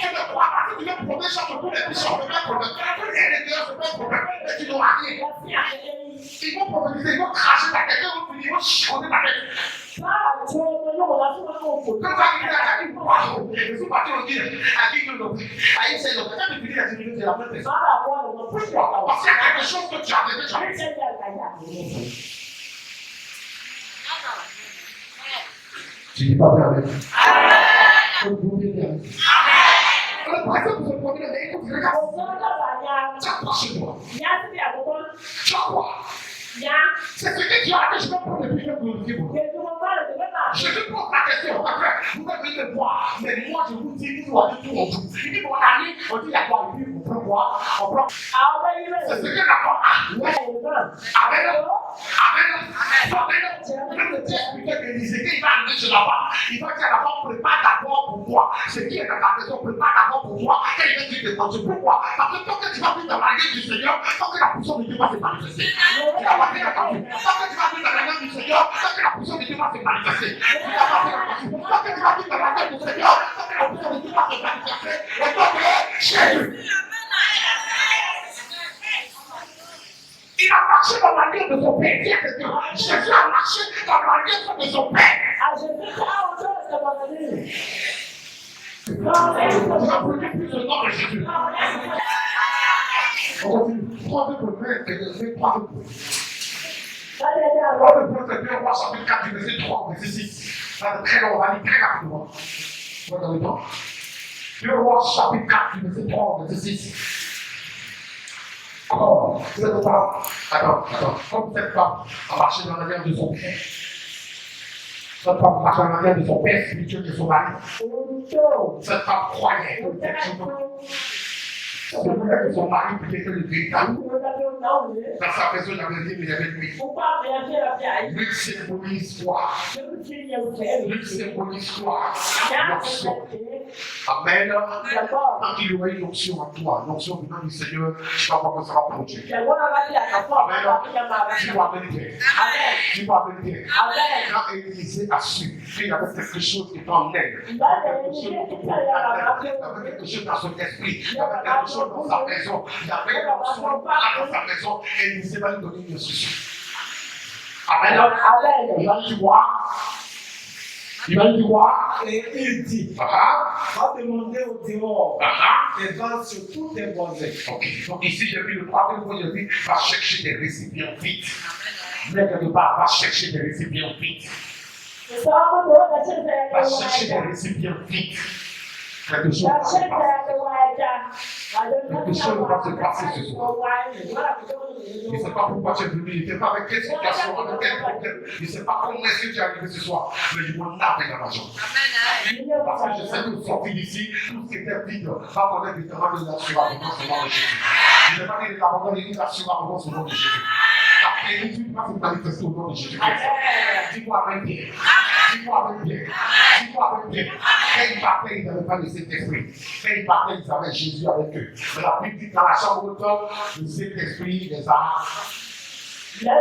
Speaker 8: Tu ne crois pas que tu veux promettre chaque jour les puissants, le même problème. Et les deux, c'est pas un problème. Et tu n'auras rien. Ils vont prophétiser, ils vont cracher ta tête, ils vont chicoter ta tête. Quand tu arrives à la vie, waouh, je suis parti au dire, à qui nous l'ont fait. À une seule autre, quand tu dis la sécurité, c'est la même personne. Pourquoi? Parce qu'il y a quelque chose que tu as déjà. Tu dis pas bien avec. Vous dites bien. Le présent vous se promène, mais écoute, regarde. Tu as quoi chez moi? Tu as quoi? C'est ce que tu as que je vais prendre depuis que vous le dites. Je te pose la question, après, vous allez me voir, mais moi je vous dis, vous doit tout en tout. Il dit, mon ami, on dit, il y a quoi, et puis on prend quoi? On prend. C'est ce que d'accord. Amen. Même le texte que l'Ézéchiel, il va arriver sur la femme. Il va dire à la femme, prépare d'abord pour moi. Ce qui est dans ta maison, prépare d'abord pour moi. Et il va dire de penser pourquoi? Parce que tant que tu vas vivre dans la vie du Seigneur, tant que la puissance de Dieu va se manifester. Tu vas pas dire à tant que tu vas vivre dans la vie du Seigneur, tant que la puissance de Dieu va se manifester. Tu vas pas dire à tant que tu vas vivre dans la vie du Seigneur, tant que la puissance de Dieu va se manifester. Et donc, Jésus. Il a marché dans la vie de son père. Dis à quelqu'un, Jésus a marché dans la vie de son père. Tu vas brûler plus le nom de Jésus. On continue. Troisième point, c'est troisième point. Troisième point, c'est 2 Rois chapitre 4, verset 3, verset 6. Ça c'est très long, on va lire très rapidement. Vous avez le temps? 2 Rois chapitre 4, verset 3, verset 6. Comme cette femme, comme cette femme a marché dans la guerre de son père. Cette femme marche dans la guerre de son père spirituel de son mari. Cette femme croyait que c'est vrai que son mari pouvait être le véritable. Dans sa maison, il avait dit, mais il avait lui. Lui symbolise quoi? Lui symbolise quoi? L'onction. Amen. Quand il y aura une onction en toi, l'onction venant du Seigneur, je sais pas comment ça va produire. Amen. Tu vas bénir. Tu vas bénir. Quand Élisée a su qu'il y avait quelque chose qui était en elle, il y avait quelque chose dans son esprit, il y avait quelque chose dans sa maison, il y avait une onction dans sa maison, et Élisée va lui donner une instruction. Amen. Il va lui voir. Il va lui voir.
Speaker 1: Et il dit, va demander au dehors des vents sur toutes les boisées.
Speaker 8: Ok, donc ici, depuis le troisième point, je dis, va chercher des récipients vides. Mais quelque part, va chercher des récipients vides. Va chercher des récipients vides. Quelque chose va se passer ce soir. Je ne sais pas pourquoi tu es venu, il ne sait pas avec quelle situation, avec quel problème. Je ne sais pas comment est-ce que tu es arrivé ce soir, mais je m'en lave dans la jambe. Parce que je sais que vous sortez d'ici, tout ce qui était vide va connaître évidemment de l'assurance au nom de Jésus. Je n'ai pas dit de l'abandon, il dit l'assurance au nom de Jésus. La plénitude va se manifester au nom de Jésus. Dis-moi avec bien. Dis-moi avec bien. Dis-moi avec bien. Quand ils partaient, ils n'avaient pas le Saint-Esprit. Quand ils partaient, ils avaient Jésus avec eux. Mais la Bible dit dans la chambre de temps, le Saint-Esprit les a. Ils étaient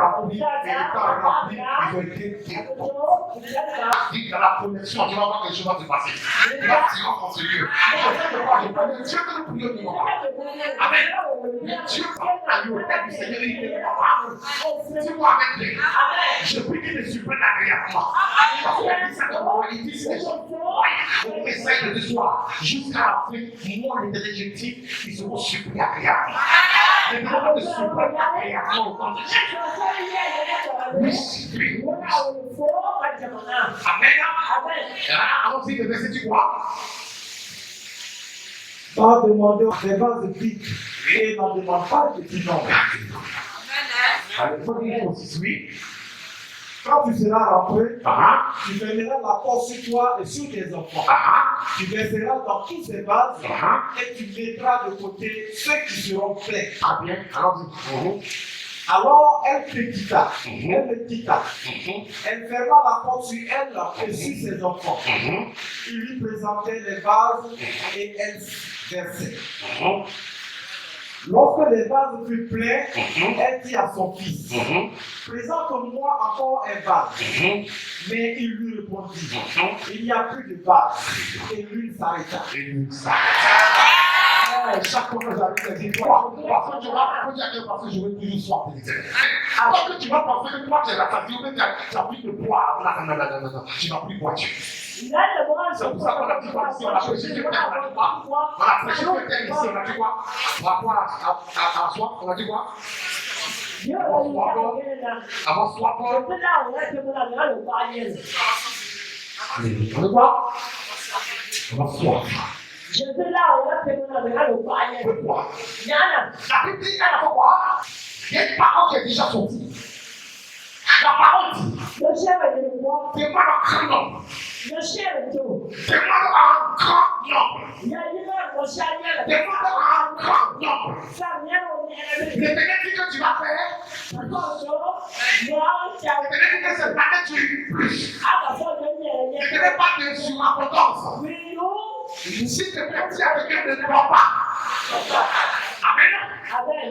Speaker 8: remplis, ils ont été dit dans la connexion, tu vas voir quelque chose va se passer. Il va tirer dans ce lieu. Dieu que nous prions du moment. Amen. Dieu parle à l'autel du Seigneur, il ne peut pas. Dis-moi avec lui. Je prie qu'il ne suit pas.
Speaker 9: prenne agréablement. Il dit c'est on essaye de soir jusqu'à la fin, moi les objectifs, ils seront surpris agréablement. Les gens de surpris agréablement au temps de Dieu. Oui. Amen. Allons-y, le verset du roi.
Speaker 1: Va demander des vases de pique et n'en demande pas de petits noms.
Speaker 9: Oui.
Speaker 1: Quand tu seras rentré, tu fermeras la porte sur toi et sur tes enfants. Tu verseras dans tous ces vases et tu mettras de côté ceux qui seront pleins.
Speaker 9: Ah bien, allons-y.
Speaker 1: Alors elle te quitta. Elle le quitta. Elle ferma la porte sur elle et sur ses enfants. Il lui présentait les vases et elle versait. Lorsque les vases furent pleins, elle dit à son fils, présente-moi encore un vase. Mais il lui répondit, il n'y a plus de vase. Et l'huile s'arrêta.
Speaker 9: Chaque fois que j'arrive à dire, parce que tu vas dire parce que je veux toujours soif de l'éternel. Alors que tu vas penser que toi tu es la fatigue, tu n'as plus de poids. Non, tu n'as plus de voiture. C'est pour ça qu'on a dit quoi ici, on a prêché le terme, on a dit quoi? On a prêché le terme ici, on a dit quoi? Par rapport à la soif, on a dit quoi? Avoir soif, on a dit quoi? On a soif.
Speaker 8: Je suis là, on va faire
Speaker 9: Pourquoi? La Bible dit à la fois, il y a une parole qui est déjà sortie. La parole dit, demande un grand nombre. Demande un grand nombre. Demande un grand nombre. L'éternel dit que tu vas faire. L'éternel dit que c'est pas que tu plus. L'éternel parle de surabondance. Si te plaît, avec elle ne dort pas. Amen.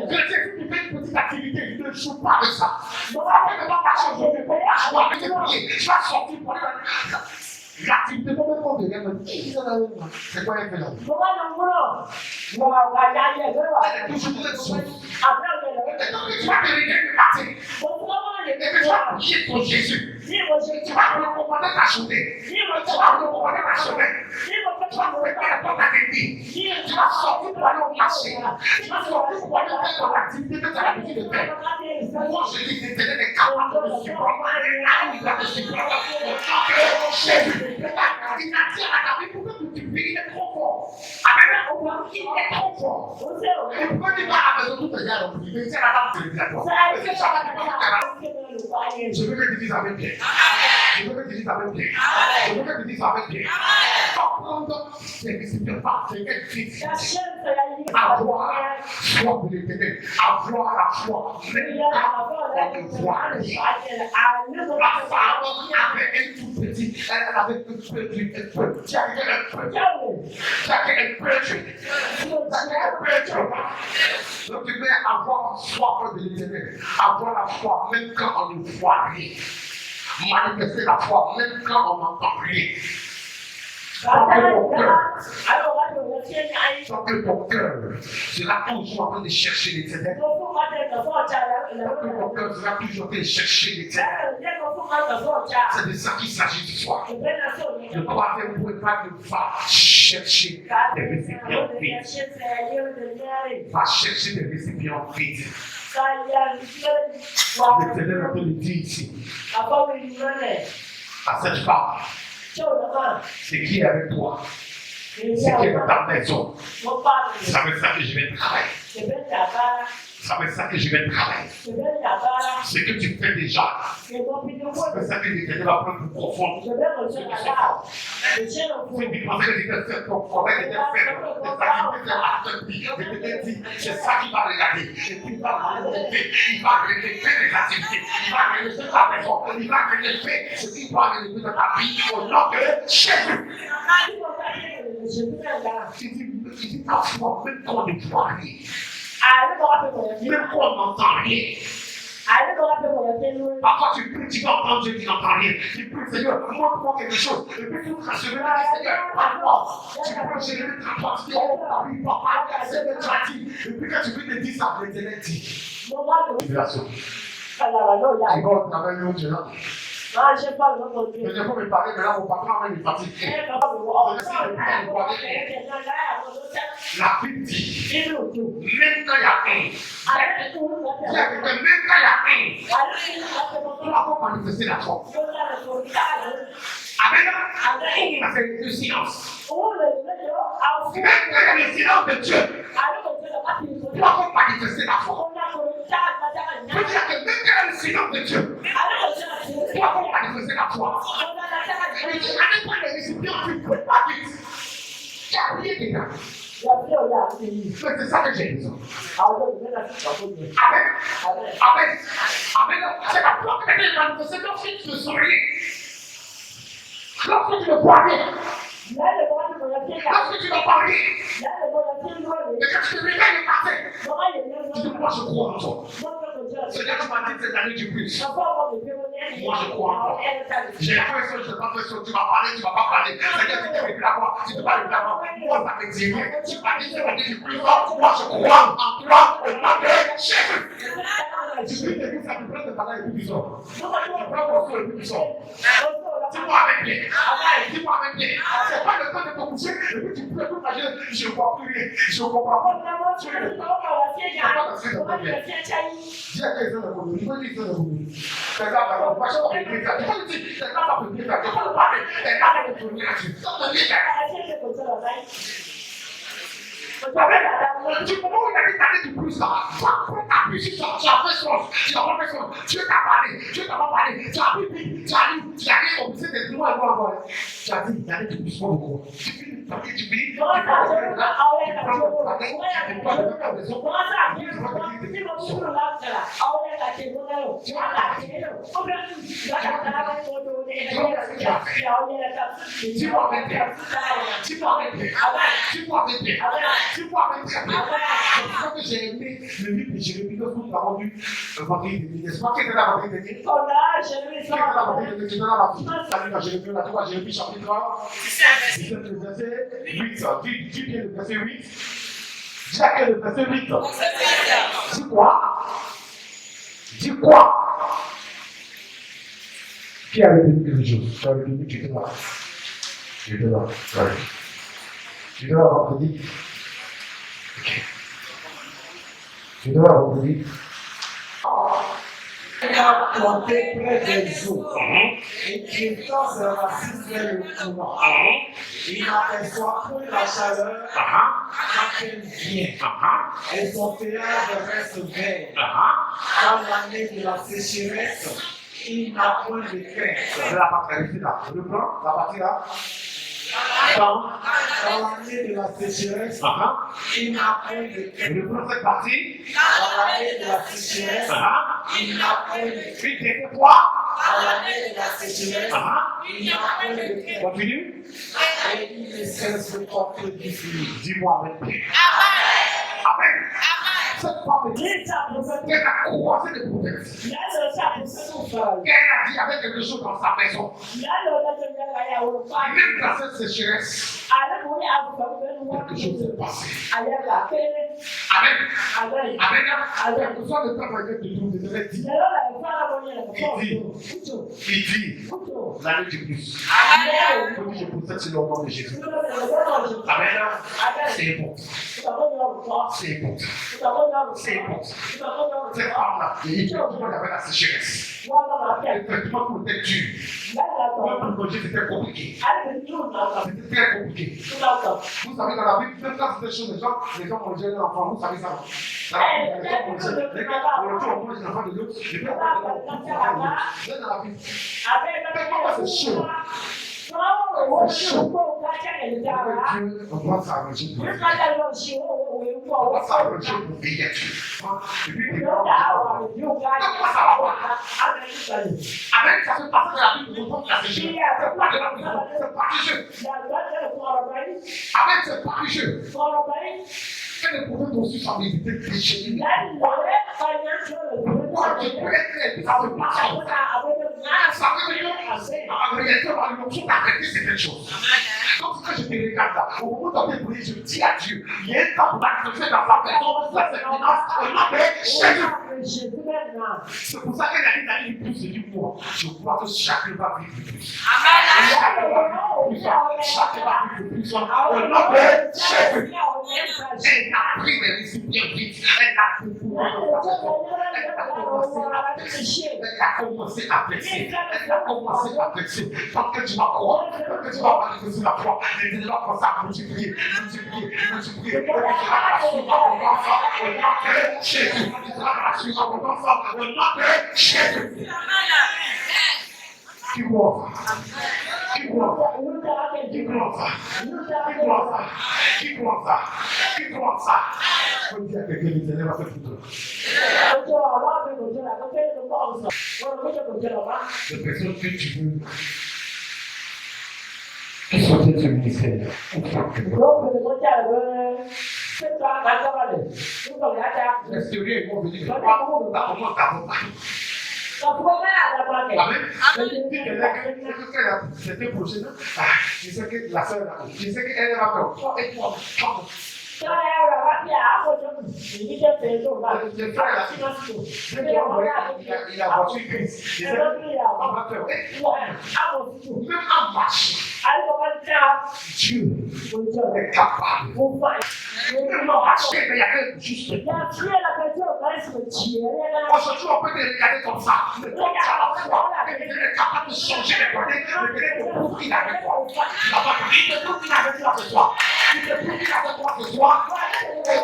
Speaker 9: Que tu fais une petite activité, tu ne joues pas de ça. Après, ne pas marcher aujourd'hui pour pas choix. Tu vas sortir pour aller dans l'activité. Comment on devient me dire, c'est quoi elle fait là? Elle est toujours dessus. Et donc, tu vas te réveiller de matin. Et que tu vas prier pour Jésus. Tu vas recommander ta journée. Tu vas recommander ta semaine. Tu vas préparer la porte à l'ennemi. Tu vas sortir pour aller au marché. Tu vas sortir pour aller dans l'activité que tu as l'habitude de faire. Moi, je dis que l'Éternel est capable de supporter. Il va te supporter. Jésus, il a dit à David, pourquoi tu pries? Il est trop fort. Amen. Il est trop fort. Et pourquoi tu vas à la maison tout à l'heure? Il dit à la dame, tu le dis à toi. Je veux que tu dises avec bien. Je veux que tu dises avec bien. Je veux que tu dises avec bien. Comprendre ces récipients parfaits, avoir la foi de l'Éternel, avoir la foi, même quand on ne voit rien. La femme avait un tout petit, elle avait un petit, donc tu peux avoir la foi de l'Éternel, avoir la foi même quand on ne voit rien. Manifester la foi même quand on n'entend rien. Tant que ton cœur sera toujours en train de chercher l'Éternel. Tant que ton cœur sera toujours en train de chercher l'Éternel. C'est de ça qu'il s'agit ce soir. Le troisième point, pas de va chercher des récipients vides. Va chercher des récipients vides. L'Éternel est en train de dire ici à cette femme, c'est qui est avec toi, c'est qui est dans ta maison. Ça veut dire que je vais travailler. Ça veut dire que je vais travailler. Ce que tu fais déjà, ça veut dire que l'Éternel va prendre plus profond. C'est ça qui va regarder. Et puis il va relever les activités. Il va relever ta maison. Il va relever ce qui va relever dans ta vie au nom de Jésus. Il dit ta foi, même quand on ne voit rien. Même quand on n'entend rien. Parfois tu pries, tu vas entendre Dieu qui n'entend rien. Tu pries, Seigneur, montre-moi quelque chose. Et puis tu te rassures, Seigneur, parfois, tu peux gérer ta toi, tu dis, oh, oui, papa, Seigneur, tu as dit. Et puis quand tu peux te dire ça, l'Éternel dit. Révélation. C'est bon, on travaille nous, Dieu.
Speaker 7: Ah, je parle de mon Dieu.
Speaker 9: Mais il faut me parler, mais là, mon patron va me fatiguer. La Bible dit, même quand il y a un, même quand il y a un, on va pas manifester la foi. Amen. Ça fait le silence. Même quand il y a le silence de Dieu, on va pas manifester la foi. Je veux dire que même quand il y a le silence de Dieu, on va pas manifester la foi. Mais tu n'as pas les récipients, tu ne peux pas dire. Il n'y a rien dedans. C'est ça que j'ai besoin. Amen. Amen. Amen. C'est la foi que tu as manifestée lorsque tu ne sens rien. Lorsque tu ne vois rien. Lorsque tu n'as pas rien. Mais quand tu te réveilles le matin, tu dis, moi je crois en toi. Seigneur, tu m'as dit cette année du plus. Moi je crois en toi. J'ai fait ça, je ne sais pas faire ça. Tu vas parler, tu ne vas pas parler. Seigneur, tu ne peux la voir, tu ne peux pas le voir. Moi, ça me dit rien. Tu m'as dit cette année du plus. Moi je crois en toi. Le nom de Jésus. Tu peux te dire ça, tu prends de parler et puis tu sors. Tu prends ton soin et puis tu sors. Dis-moi avec bien. Dis-moi avec bien. C'est pas le temps de te coucher et puis tu peux tout imaginer. Je ne vois plus rien. Je ne comprends pas. Tu ne peux pas passer dans ta vie. Dis à quelqu'un de mon Dieu. Tu peux dire ça de mon Dieu. C'est ça, on va pas parler de ça. Tu peux dire, c'est pas ma première fois. Tu peux parler. C'est pas ma première fois. Tu peux tu comprends où il a dit t'as dit du plus là. Toi, ta puissance, tu as fait sens. Tu n'as pas fait sens. Dieu t'a parlé. Dieu t'a pas parlé. Tu as pris, tu as lu, tu as rien compris. C'est des lois à voir. Tu as dit, il y a des puissances de quoi. Tu finis par dire, tu dis, tu prends le palais, tu prends le palais, tu prends tu vois avec très bien. C'est pour ça que j'ai aimé le livre de Jérémie que vous l'avez rendu vendredi dernier. N'est-ce pas qui était là vendredi dernier? Qui était là vendredi dernier? Tu es dans la partie. Salut dans Jérémie, on a trouvé Jérémie chapitre 17, le verset 8. Dis bien le verset 8. Dis à quel le verset 8? Dis quoi? Dis quoi? Qui avait dit quelque chose? Tu avais dit que tu étais là. Tu étais là. Tu étais là vendredi. Ok. Tu étais là vendredi.
Speaker 1: Il a planté près des eaux. Et qui étant sur la vers le courant. Il n'aperçoit plus la chaleur quand elle vient. Et son feuillage reste vert. Dans l'année de la sécheresse, il n'a point de crainte.
Speaker 9: C'est la partie là. Le plan, la partie là.
Speaker 1: Dans l'année de la sécheresse, il n'a point de crainte.
Speaker 9: Le plan, cette partie.
Speaker 1: Dans l'année de la sécheresse, il n'a point de crainte.
Speaker 9: Puis, c'est quoi?
Speaker 1: Dans l'année de la sécheresse, il n'a point de crainte.
Speaker 9: Continue.
Speaker 1: Et il ne cesse de porter du fruit.
Speaker 9: Dis-moi avec bien. Amen. Cette femme elle a croisé les prophètes. Elle a dit avec quelque chose dans sa maison. Même dans cette sécheresse, quelque chose s'est passé. Amen. Amen. Quel que soit le temps dans lequel tu trouves, je te il dit, l'année du plus. Il faut que je possède sur le nom de Jésus. Amen. C'est bon. C'est bon. C'est bon. Cette femme-là, il faut qu'il y avait la sécheresse. Effectivement, pour être dur. Même pour manger, c'était compliqué. C'était très compliqué. Vous savez, dans la Bible, même quand c'est des choses, les gens mangeaient leurs enfants, vous savez ça. Dans la Bible, les gens mangeaient. On mange les enfants de l'autre, et puis on mange les enfants de l'autre. C'est dans la Bible. Tellement c'est chaud. C'est chaud. Dieu, on doit s'arranger pour veiller. On doit s'arranger pour veiller à Dieu. Et puis, comment ça va pas? Avec ça fait partie de la Bible, on la sécheresse. C'est pas de la Bible, c'est pas du jeu. Avec c'est pas du jeu. Quel est le problème aussi sans éviter de pécher? Pourquoi Quand tu prêtes, ça se passe comme ça. Ça veut dire en réalité, on va lui d'arrêter certaines choses. Donc, quand je te regarde là, au moment où tu prier, je dis à Dieu, il y a un tabernacle que fait dans sa personne, ça c'est Jésus. C'est pour ça qu'elle a dit d'aller plus, je dis moi, je crois que chacun va vivre plus. Chacun va vivre plus. Chacun va vivre plus. Au nom de Jésus. Elle a pris les récipients vite. Elle a pris pour elle a commencé à pécher. Elle a commencé à pécher. Tant que tu vas croire, tant que tu vas manifester la foi, elle va commencer à multiplier, multiplier, multiplier. Elle va rassurer mon enfant au nom de Jésus. Elle va rassurer mon enfant au nom de Jésus. Qui croit ça? Qui croit ça? Qui croit ça? Qui croit ça? Qui croit ça? Qui croit ça? Faut dire que l'Éternel va faire tout ça. Les personnes que tu veux qui sortent ce ministère. Les théories vont venir. C'était prochain. Je sais que la sœur, je sais qu'elle va faire. Et toi, il a voiture grise. Même en marche. Dieu est capable. Même en marche, il y a quelque chose. Aujourd'hui, on peut te regarder comme ça. Mais quand tu as la foi, tu es capable de changer les données, de te prouver avec toi. Tu n'as pas de te prouver avec toi ce soir. Tu te prouves avec toi ce soir. Au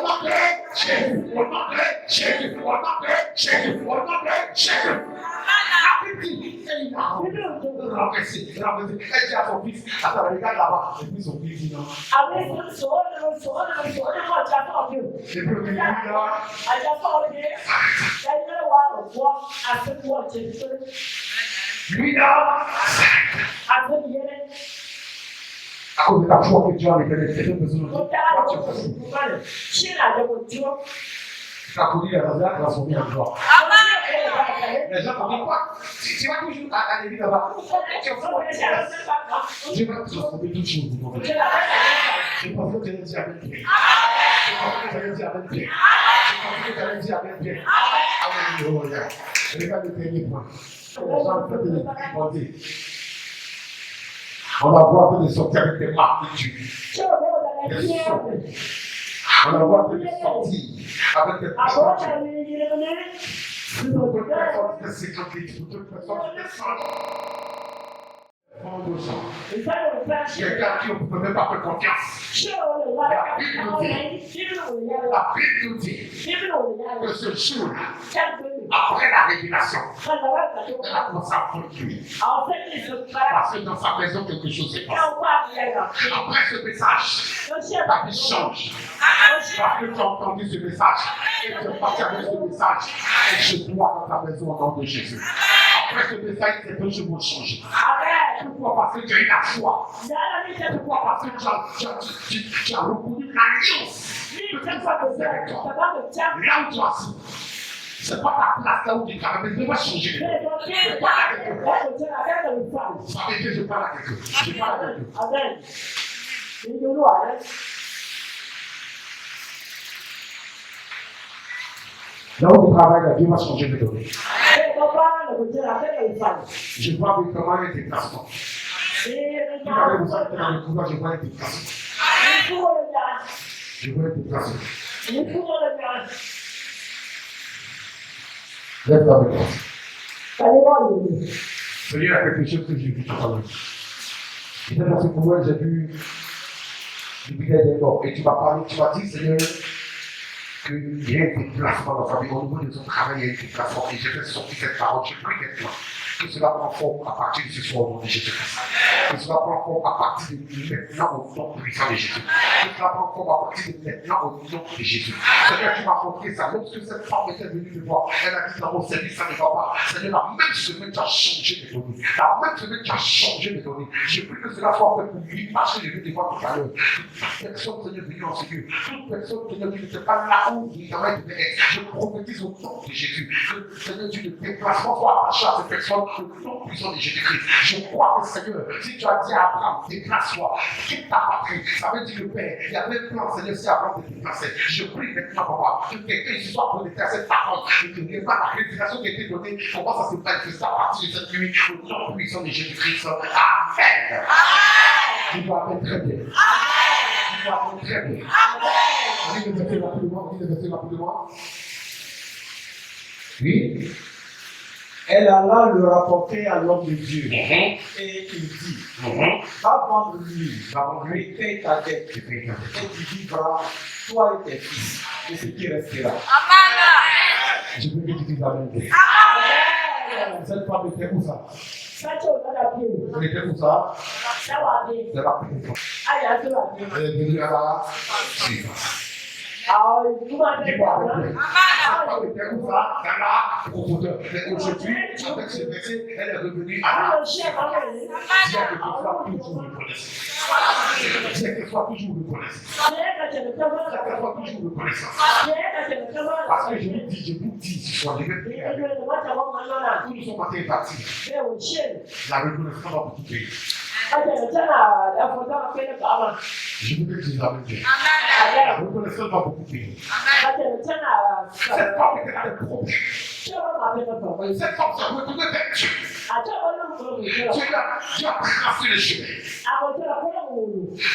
Speaker 9: nom de Jésus, au nom de Jésus, au nom de Jésus, au nom de Jésus. La Bible dit, il a renversé. Elle dit à son fils, attends, regarde là-bas. Et puis son fils dit non. Et puis il dit là. Lui là, à cause de la foi que tu as avec les personnes de son autre, tu as connu la razak, la soumis en joie. Les gens ont dit quoi? Tu vas toujours à l'église là-bas. Je vais te transformer toutes choses. Je pense que tu allais dire avec bien. Je pense que tu allais dire avec bien. Je pense que tu allais dire avec bien. Alléluia. Regarde le dernier point. Les gens font des difficultés. On va voir que de sortir avec des marques de Dieu. On va voir que de sortir avec des marques de Dieu. Pour toute personne de sécurité, pour toute personne de sang. Quelqu'un qui ne peut même pas faire confiance. La Bible nous dit que ce jour-là, après la révélation, elle a commencé à produire. Parce que dans sa maison, quelque chose s'est passé. Après ce message, ta vie change. Parce que tu as entendu ce message et tu es parti avec ce message et je dois dans ta maison au nom de Jésus. Après ce message, ces deux choses vont changer. Pourquoi? Parce que tu as eu la foi. Pourquoi? Parce que tu as reconnu l'alliance que tu as fait avec toi. Là où tu as assis. C'est pas ta place là où tu travailles, mais tu vas changer. Je parle à quelqu'un. Ça veut dire je parle à quelqu'un. Je parle à quelqu'un. Là où tu travailles, Dieu va changer de données. Je vois comment il était placement. Tu m'avais besoin de dans le pouvoir, je vois un déplacement. Je vois un déplacement. Lève ta main. Seigneur, il y a quelque chose que j'ai vu tout à l'heure. Et dans ce pouvoir, j'ai vu depuis des morts. Et tu m'as parlé, tu m'as dit, Seigneur, qu'il y a un déplacement dans sa vie. Au niveau de son travail, il y a un déplacement. Et j'ai fait sortir cette parole, j'ai pris maintenant. Que cela prend forme à partir de ce soir au nom de Jésus-Christ. Que cela prend forme à partir de maintenant au nom puissant de Jésus. Que cela prend forme à partir de maintenant au nom de Jésus. Seigneur, tu m'as montré ça. Lorsque cette femme était venue me voir, elle a dit dans mon service, ça ne va pas. Seigneur, la même semaine, tu as changé mes données. La même semaine, tu as changé mes données. Je prie que cela soit fait pour lui, parce que je vais te voir tout à l'heure. Toute personne, Seigneur, venue en Seigneur. Toute personne, Seigneur, qui n'était pas là où il devait être. Je prophétise au nom de Jésus. Que, Seigneur, tu ne déplaces pas, sois attaché à ces personnes au nom puissant de Jésus-Christ. Je crois que, Seigneur, si tu as dit à Abraham, déplace-toi, quitte ta patrie, ça veut dire que Père, il y avait un plan, Seigneur, si Abraham te déplaçait. Je prie maintenant, papa, que quelqu'un se soit connecté à cette parole et que n'est pas la révélation qui a été donnée, comment ça se manifeste à partir de cette nuit, au nom puissant de Jésus-Christ. Amen. Tu dois être très bien. Tu dois être très bien. On dit le verset rapidement, on dit le verset rapidement. Oui.
Speaker 1: Elle alla le rapporter à l'homme de Dieu. Et il dit, va vendre lui, paye ta dette, et tu vivras, toi et tes fils, et ce qui restera.
Speaker 9: Amen. Je veux que tu dises Amen. Cette femme était où ça? Elle était où ça? C'est la première fois. Elle est venue à la suivante. Dis-moi avec elle. Elle était où ça? Dans la profondeur. Mais aujourd'hui, avec ce verset, elle est revenue à la suivante. Dis à que tu sois toujours reconnaissant. Dis à que tu sois toujours reconnaissant. Dis à que tu sois toujours reconnaissant. Parce que je vous dis, ce soir, les vêtements, où nous sommes matin partis, la reconnaissance va beaucoup payer. Je veux que tu dises Amen. La reconnaissance va beaucoup payer. Cette femme était dans le problème. Cette femme s'est retournée vers Dieu. Dieu a tracé le chemin.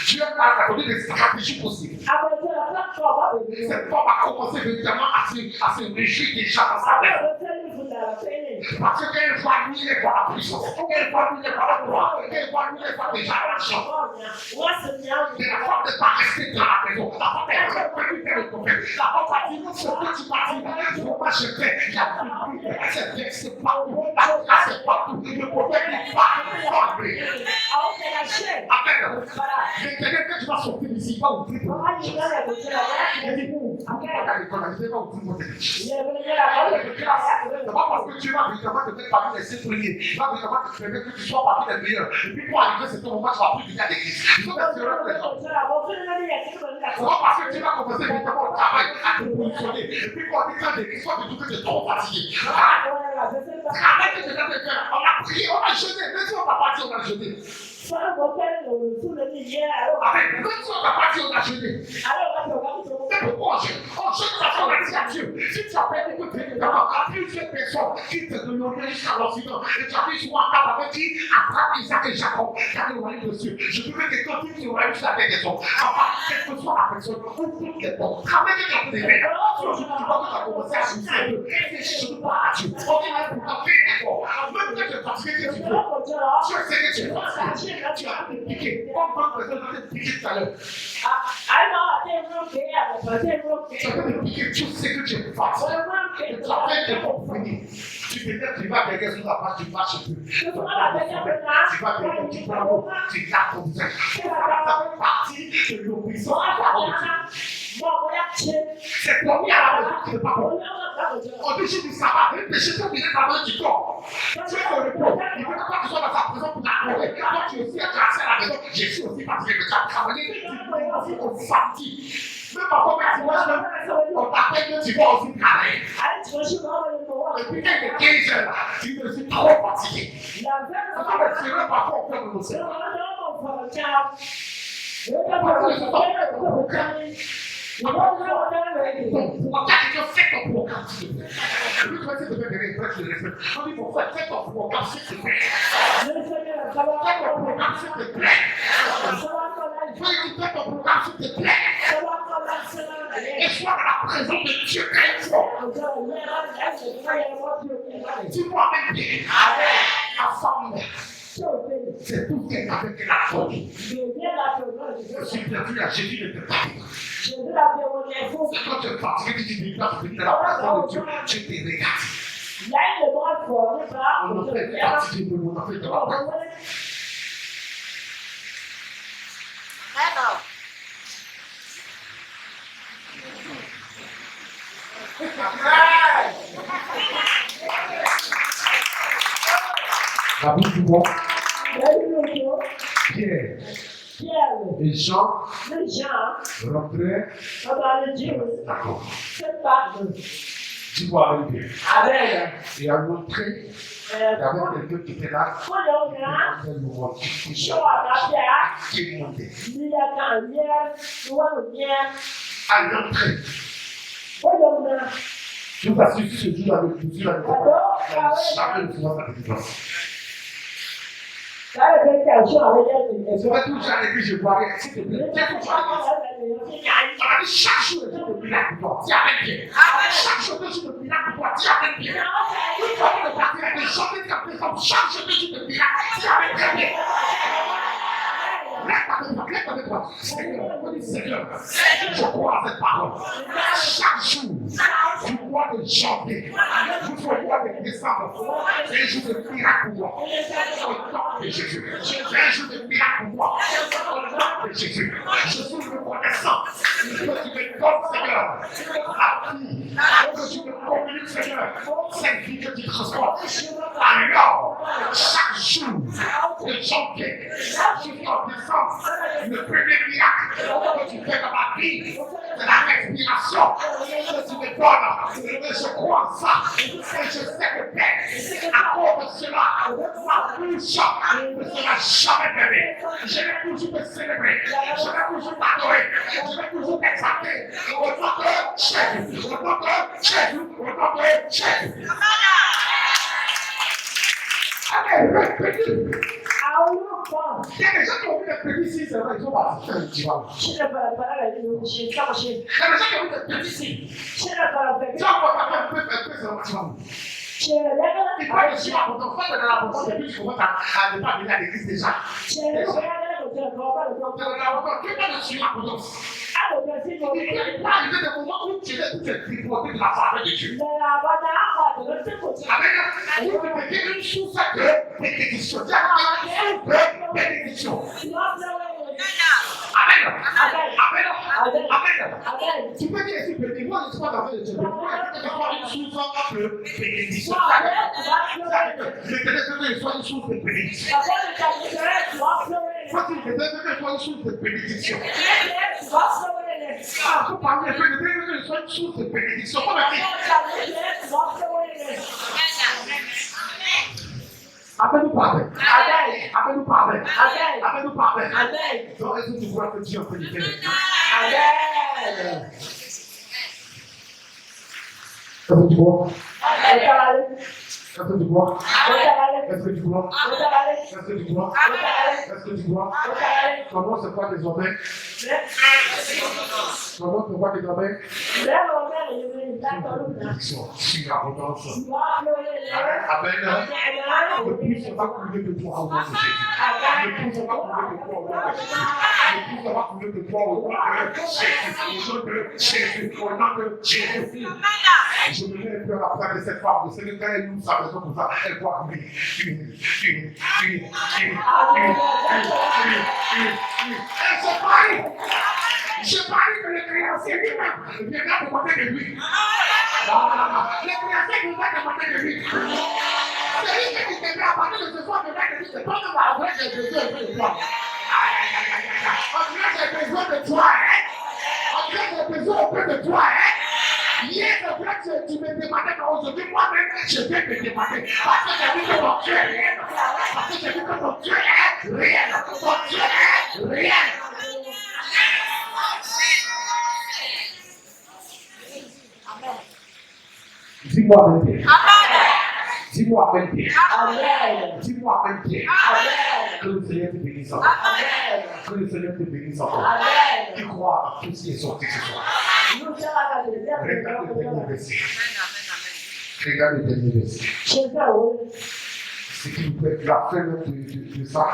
Speaker 9: Dieu a donné des stratégies possibles. Cette femme a commencé véritablement à se réjouir déjà dans sa vie. Parce qu'elle voit lui, elle voit la puissance. Elle voit lui, elle voit la gloire. Elle voit lui, elle voit déjà l'argent. Mais la femme n'est pas restée dans la maison. La femme est revenue vers le prophète. La femme a dit, ce que tu m'as dit, moi je fais. Il y a plus de c'est partout. La place est partout. Le prophète n'est pas formé. Amen. Mais quelqu'un que tu vas sortir d'ici, il va ouvrir ton âge. Il dit, il va ouvrir mon âge. C'est pas parce que tu vas véritablement te mettre parmi les 7 premiers. Il va véritablement te permettre que tu sois parmi les meilleurs. Et puis pour arriver, c'est ton moment, tu vas plus venir à l'église. Il faut que tu regardes les gens. C'est pas parce que tu vas commencer véritablement au travail à te positionner. Et puis quand on dit ça, l'église, toi, tu es trop fatigué. Travail que tu viens de faire. On a prié, on a jeûné. Même si on n'a pas dit, on a jeûné. Amen. Même si on n'a pas dit, on a jeûné. C'est pourquoi on jeûne parce qu'on a dit à Dieu. Si tu as perdu que évidemment, à plusieurs personnes qui te donnent jusqu'à l'Occident, et tu as vu souvent un cap avec qui attrape Isaac et Jacob, car le royaume de Dieu. Je veux que quelqu'un qui aura eu la tête des hommes, enfin, quelle que soit la personne, ouvre les portes, ramène quelqu'un des verres. Si aujourd'hui tu vois que tu as commencé à souffrir un peu, réfléchis pas à Dieu. On est là pour t'en faire un effort. Même que tu es fatigué, que tu veux. Tu sais que tu es fatigué. Tu as pu te piquer. Comme quand tu as piqué tout à l'heure. Tu as pu te piquer, tu sais que tu es fatigué. Et tu as fait des bons venir. Tu peux dire, tu vas derrière sur la page, tu marches plus. Tu vas derrière, tu prends tu gardes ton visage. Ça fait partie de l'obéissance à la parole de Dieu. C'est promis à la maison qui n'est pas bon. On décide du sabbat, réfléchis sur le sabbat du corps. Tu es au repos. Il ne faut pas que tu sois dans sa prison pour l'adorer. Toi, tu es aussi intéressé à la maison. Je suis aussi fatigué, mais tu as travaillé. Tu es aussi au samedi. Même parfois, quand tu vois, on t'appelle que tu vas aussi travailler. Et puis, quand il est 15 heures là, tu me suis trop fatigué. Ça va me tirer parfois au cœur de nos sœurs. Pour quelqu'un fait ton programme, s'il te plaît. Le but, c'est de faire des réflexes de respect. On dit, pour faire ton programme, s'il te plaît. Fais ton programme, s'il te plaît. Fais ton programme, s'il te plaît. Et sois dans la présence de Dieu très fort. Dis-moi même bien. La femme, c'est tout ce qu'elle avait qu'elle a folie. Je suis perdu à Jésus de te parler. C'est quand tu es fatigué, tu te dis, tu es dans la présence de Dieu, tu te regardes.
Speaker 8: Il y a une demande formée par
Speaker 9: On
Speaker 8: le
Speaker 9: a fait partie de mon affaire de la paix. La bouche du roi,
Speaker 8: Il y a une autre.
Speaker 9: Pierre
Speaker 8: Pierre,
Speaker 9: et Jean
Speaker 8: le Jean,
Speaker 9: rentraient.
Speaker 8: pendant le Dieu,
Speaker 9: D'accord.
Speaker 8: se parle
Speaker 9: Dis-moi avec Dieu.
Speaker 8: avec
Speaker 9: Et à l'entrée, il y avait quelqu'un qui était là.
Speaker 8: Colonna,
Speaker 9: Il le roi qui
Speaker 8: Shoah,
Speaker 9: est monté.
Speaker 8: il y a un miel, le miel,
Speaker 9: À l'entrée,
Speaker 8: Colonna,
Speaker 9: je vous assure, si je dis avec vous, je
Speaker 8: alors,
Speaker 9: jamais le pouvoir de la
Speaker 8: ça a été quelqu'un avec elle.
Speaker 9: Je vais toujours arrêter, je vois rien. S'il te plaît, chaque jour, le jour de miracle pour toi, dis avec Dieu. Chaque jour, le jour de miracle pour toi, dis avec Dieu. Une fois que tu partir avec des gens qui t'appellent, chaque jour, le jour de miracle, dis avec Dieu. Lève avec toi. Seigneur, Seigneur, je crois à cette parole. Chaque jour, du mois de janvier, jusqu'au mois de décembre, c'est un jour de miracle pour moi. Au nom de Jésus. C'est un jour de miracle pour moi. Au nom de Jésus. Je suis reconnaissant que tu me donnes, Seigneur, la vie, que tu me communiques, Seigneur, cette vie que tu transportes. Alors, chaque jour de janvier, jusqu'en décembre, le premier miracle que tu fais dans ma vie, c'est la respiration que tu me donnes. Et je crois en ça. Et je sais que à cause de cela, ma bouche ne sera jamais fermée. Je vais toujours te célébrer. Je vais toujours t'adorer. Je vais toujours t'exalter. Au nom de Jésus. Au nom de Jésus. Au nom de Jésus. Allez, répétez. Il y a des gens qui ont vu des petits signes, c'est vrai, ils sont partis faire un divan. Il y a des gens qui ont vu des petits signes. Tu vas voir ça fait un peu, c'est un divan. Il parle de suivre ton frère de la porte, et puis tu commences à ne pas venir à l'église déjà. Tu parles de suivre ton frère. Il peut arriver des moments où tu es déporté de la faveur de Dieu. Avec vous devenez une source de bénédiction. Bénédiction. Amen. Amen. Amen. Tu peux dire ici, béni, moi je suis pas dans le Dieu. Moi je suis une source de bénédiction. L'éternel veut que soit une source de bénédiction. Quand il veut que soit une source de bénédiction. Ah, faut parler un peu, l'éternel veut que soit une source de bénédiction. Comment dire? Appelle-nous parler. Appelle-nous parler. Appelle-nous parler. Donc, est-ce que tu vois que Dieu peut le faire? Amen. Est-ce que tu vois? Est-ce que tu vois? Est-ce que tu vois? Est-ce que tu vois? Est-ce que tu vois? Comment se voit désormais? Comment se voit désormais? Sur l'abondance. Amen. Le plus ça va couler de toi au nom de Jésus. Le plus ça va couler de toi au nom de Jésus. Le plus ça va couler de toi au nom de Jésus. Au nom de Jésus. Je me mets un peu à la place de cette femme. Le Seigneur, quand elle ouvre sa maison comme ça, elle voit une. Elle se parie. Je parie que le créancier lui-même viendra demander de lui. Le créancier viendra demander de lui. Celui qui te met à partir de ce soir, viendra de lui. C'est pas de ma vraie que Dieu a besoin de toi. On dirait que j'ai besoin de toi. On dirait que j'ai besoin un peu de toi. Hier, c'est vrai que tu me demandais, mais aujourd'hui, moi-même, je vais te demander. Parce que j'ai vu que ton Dieu est réel. Parce que j'ai vu que ton Dieu est réel. Ton Dieu est réel. Dis-moi maintenant. Dis-moi maintenant. Dis-moi maintenant. Que le Seigneur te bénisse encore. Que le Seigneur te bénisse encore. Tu crois à tout ce qui est sorti ce soir. Regarde le dernier verset. Regarde le dernier verset. Ce qui nous fait la fin de ça,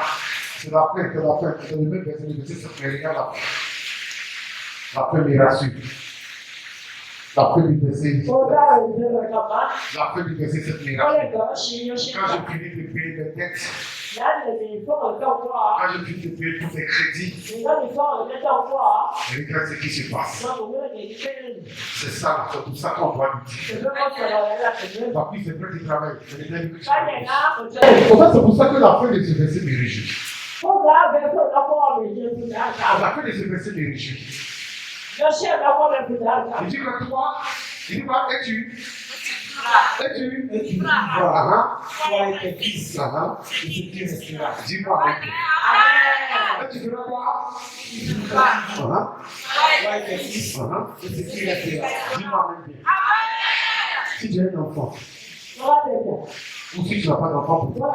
Speaker 9: c'est la fin de la fin. C'est le même verset, mais regarde la fin. La fin est rassurée. La fin du verset 7.
Speaker 8: Oda ìbẹ̀rẹ̀ kàmá.
Speaker 9: La fin du verset 7
Speaker 8: Ó lè
Speaker 9: miracle.
Speaker 8: gbọ́ ṣe yóò ṣe
Speaker 9: Quand
Speaker 8: kà.
Speaker 9: je finis de payer mes dettes,
Speaker 8: Láti lè fọ́ ọ̀dọ́ fún ọ.
Speaker 9: quand je finis de payer tous mes crédits,
Speaker 8: Ìgbà mi fọ́ ọ̀dọ́ fún ọ.
Speaker 9: regarde ce qui se passe.
Speaker 8: Wọ́n kò wúlò ní ìdílé.
Speaker 9: C'est ça, c'est tout ça qu'on doit lui dire.
Speaker 8: Ìgbà kan sọ̀rọ̀ rẹ̀ láti lè.
Speaker 9: Papy, c'est vrai qu'il travaille. C'est les derniers que je
Speaker 8: Báyìí
Speaker 9: fais.
Speaker 8: náà kò jẹ́.
Speaker 9: En fait, c'est pour ça que la fin de ce verset me réjouit.
Speaker 8: Ó gbà bẹ́ẹ̀ tó lọ́kọ́ mi yé fún dáadáa.
Speaker 9: La fin de ce verset me réjouit.
Speaker 8: Yóò ṣe lọ́kọ́ mi fún dáadáa.
Speaker 9: Il dit que toi, il dit quoi, es-tu? Es-tu?
Speaker 1: Et tu dis,
Speaker 9: Ah,
Speaker 1: voilà,
Speaker 9: ah,
Speaker 1: toi et tes fils,
Speaker 9: ah,
Speaker 1: et ce qui restera.
Speaker 9: dis-moi.
Speaker 8: Amen.
Speaker 9: Tu diras quoi?
Speaker 1: Toi
Speaker 9: Ah,
Speaker 1: et tes fils,
Speaker 9: ah,
Speaker 1: et ce qui restera.
Speaker 9: dis-moi même bien. Si tu as un enfant,
Speaker 8: Wọ́n á bẹ̀rẹ̀.
Speaker 9: ou si tu n'as pas d'enfant pour toi,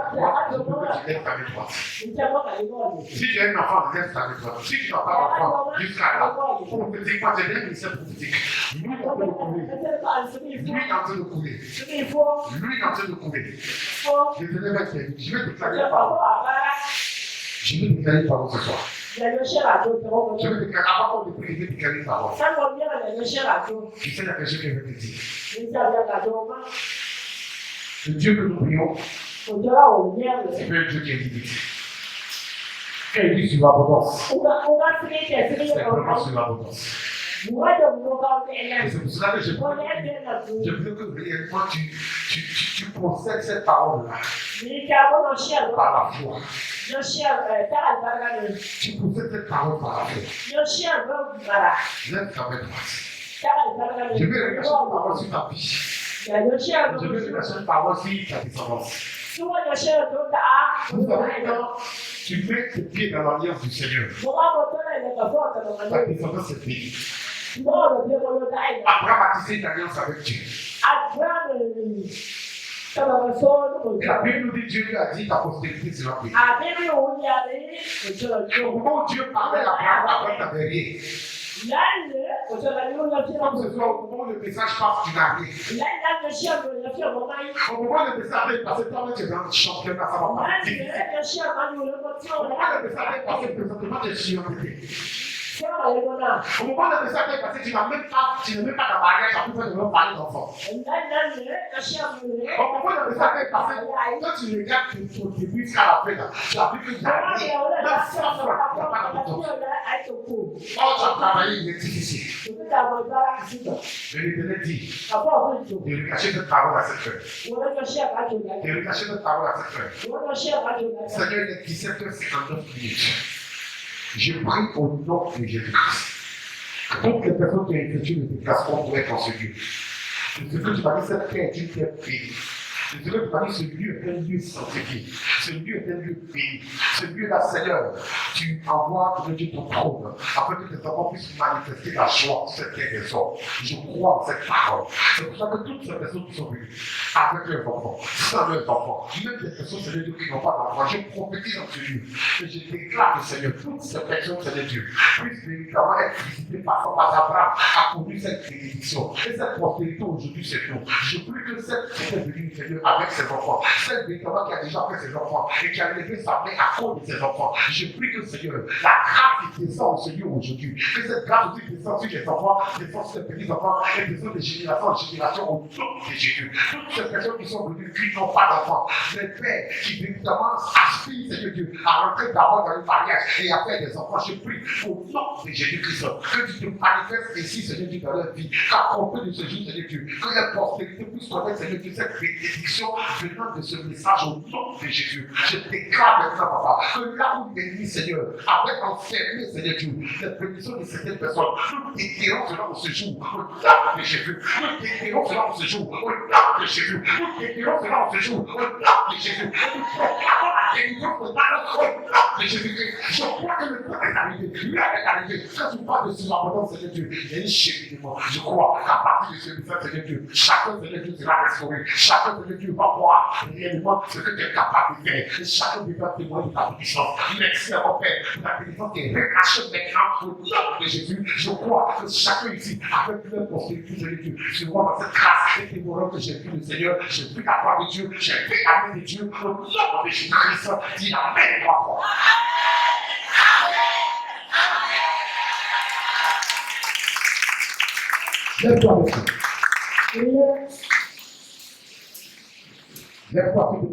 Speaker 9: je veux que tu lèves ta main droite.
Speaker 8: Ìjẹ́ mọ́ kàlí bọ́ọ̀lù.
Speaker 9: Si tu as un enfant, lève ta main droite. Si tu n'as pas d'enfant, jusqu'à là, prophétiquement, c'est bien, mais c'est prophétique. Lui est en train de couler.
Speaker 8: Ẹsẹ̀ bá ń sinmi
Speaker 9: Lui
Speaker 8: fún.
Speaker 9: est en train de couler.
Speaker 8: Sinmi fún.
Speaker 9: Lui est en train de couler.
Speaker 8: Fún.
Speaker 9: Je te lève ta main. Je vais déclarer
Speaker 8: Ìjẹ́
Speaker 9: parole.
Speaker 8: bàbá àbára.
Speaker 9: Je vais déclarer parole ce soir.
Speaker 8: Ìjẹ́ ṣe àjò ìjọba
Speaker 9: Je
Speaker 8: ọmọdé.
Speaker 9: vais déclarer, avant de prier, je vais déclarer parole.
Speaker 8: Sáwọn mìíràn lè ṣe àjò.
Speaker 9: Tu sais la question que je vais te dire.
Speaker 8: Níjà bí àjò ọmọ.
Speaker 9: Le Dieu que nous prions,
Speaker 8: Òjò àwọn òní ẹ̀rọ.
Speaker 9: c'est pas un Dieu qui est limité. Quand il dit sur l'abondance,
Speaker 8: Ó bá sí ní ìjẹ́ sí ní
Speaker 9: c'est vraiment
Speaker 8: ọ̀rọ̀.
Speaker 9: sur l'abondance.
Speaker 8: Ìwádìí òun bá ń
Speaker 9: Et
Speaker 8: bẹ̀rẹ̀.
Speaker 9: c'est pour cela que je
Speaker 8: Wọ́n yẹ bẹ̀rẹ̀ lọ́dún.
Speaker 9: veux que réellement tu possèdes cette parole-là
Speaker 8: Ní kí a bọ́lọ̀ ṣe àlọ́.
Speaker 9: par la foi.
Speaker 8: Yóò ṣe tá àgbàrá rẹ̀.
Speaker 9: Tu possèdes cette parole par la foi.
Speaker 8: Yóò ṣe àlọ́ gbàrà.
Speaker 9: Lève ta main droite.
Speaker 8: Tá àgbàrá rẹ̀.
Speaker 9: Je vais remercier une parole sur ta vie.
Speaker 8: Yóò ṣe àlọ́.
Speaker 9: Je vais remercier une parole sur ta descendance.
Speaker 8: Tí wọ́n yóò ṣe àlọ́ dáa.
Speaker 9: Vous savez, quand tu mets tes pieds dans l'alliance du Seigneur,
Speaker 8: Mo máa bọ̀ tọ́lá ìlẹ̀kọ̀ fún ọ̀tọ̀ lọ́wọ́
Speaker 9: ta
Speaker 8: lórí.
Speaker 9: descendance est bénie.
Speaker 8: Bọ́ọ̀lù bí mo yóò dá ìlẹ̀.
Speaker 9: Abraham a tissé une alliance avec Dieu.
Speaker 8: Àgbàrá sọ̀rọ̀ sọ́ọ́
Speaker 9: Et la Bible nous dit, Dieu lui a dit, ta postérité sera bénie.
Speaker 8: àbírí òun ni àrí òjò ọjọ́.
Speaker 9: Au moment où Dieu parlait à Abraham, Abraham n'avait rien.
Speaker 8: Láìlé òjò ọjọ́ ló lọ sí
Speaker 9: Comme
Speaker 8: ọmọ.
Speaker 9: ce soir, au moment où le message passe, tu n'as rien.
Speaker 8: Láìlé ṣé ọmọ lọ sí ọmọ báyìí.
Speaker 9: Au moment où le message est passé, toi, tu es dans le championnat, ça va pas.
Speaker 8: Láìlé ṣé ọmọ ní olóko tí
Speaker 9: Au
Speaker 8: ó
Speaker 9: moment où le message est passé, présentement, tu es sur un bébé.
Speaker 8: ṣé ọ̀rọ̀ yẹn náà.
Speaker 9: Au moment où le message est passé, tu n'es même pas dans mariage, tu peux même parler d'enfant.
Speaker 8: Láìlé ṣé ọmọ rẹ̀.
Speaker 9: Au moment où le message est passé, quand tu regardes ton début jusqu'à la fin, là, tu as vu que tu as rien. Même 100 francs, il n'y a pas d'abondance. Or, tu as travaillé, il est difficile. Je l'ai dit, de lui cacher cette parole à cette heure. De lui cacher cette parole à cette heure. Seigneur, il est 17h59 minutes. Je prie au nom de Jésus-Christ. Que toutes les personnes qui ont effectué le déplacement doivent être en ce lieu. Ce que tu m'as dit, cette terre est une terre bénie. Ce que tu m'as dit, ce lieu est un lieu sanctifié. Ce lieu est un lieu béni. Ce lieu-là, Seigneur, tu envoies ton Dieu ton trône, afin que tes enfants puissent manifester la joie de cette terre des hommes. Je crois en cette parole. C'est pour ça que toutes ces personnes qui sont venues, avec leurs enfants, sans leurs enfants, même des personnes, Seigneur Dieu, qui n'ont pas d'enfants, je prophétise en ce lieu. Et je déclare que, Seigneur, toutes ces personnes, Seigneur Dieu, puissent véritablement être visitées par Abraham a connu cette bénédiction. Et cette prospérité aujourd'hui, c'est nous. Je prie que cette venue, Seigneur, avec ses enfants, celle véritablement qui a déjà fait ses enfants et qui a levé sa main à cause de ses enfants. Je prie que, Seigneur, la grâce qui descend au Seigneur aujourd'hui, que cette grâce aussi descend sur les enfants, descend sur les petits-enfants et descend de génération en génération au nom de Jésus. Toutes ces personnes qui sont venues, qui n'ont pas d'enfants, les pères qui véritablement aspirent, Seigneur Dieu, à rentrer d'abord dans le mariage et à faire des enfants, je prie au nom de Jésus-Christ que tu te manifestes ici, Seigneur Dieu, dans leur vie, qu'à compter de ce jour, Seigneur Dieu, que la prospérité puisse connaître, Seigneur Dieu, cette bénédiction venant de ce message au nom de Jésus. Je déclare maintenant, papa, que là où l'ennemi, Seigneur, avait enfermé, Seigneur Dieu, la bénédiction de certaines personnes, nous déclarons cela en ce jour, au nom de Jésus. Nous déclarons cela en ce jour, au nom de Jésus. Nous déclarons cela en ce jour, au nom de Jésus. Nous proclamons la délivrance de notre au nom de Jésus. Je crois que le temps est arrivé, l'heure est arrivée. Quand tu parles de ce abondance, Seigneur Dieu, il y a une cheminement. Je crois qu'à partir de ce message, Seigneur Dieu, chacun, Seigneur Dieu, sera restauré. Chacun, Seigneur Dieu, va voir réellement ce que tu es capable de faire. Et chacun devra témoigner de ta puissance. Merci à mon Père pour la délivrance qui est relâchée maintenant au nom de Jésus. Je crois que chacun ici, avec leur prospérité, Seigneur Dieu, je vois dans cette grâce et témoignant que j'ai vu le Seigneur, j'ai vu la gloire de Dieu, j'ai vu la main de Dieu au nom de Jésus-Christ. Dis Amen, trois fois. Lève-toi, mon frère. Lève-toi, s'il te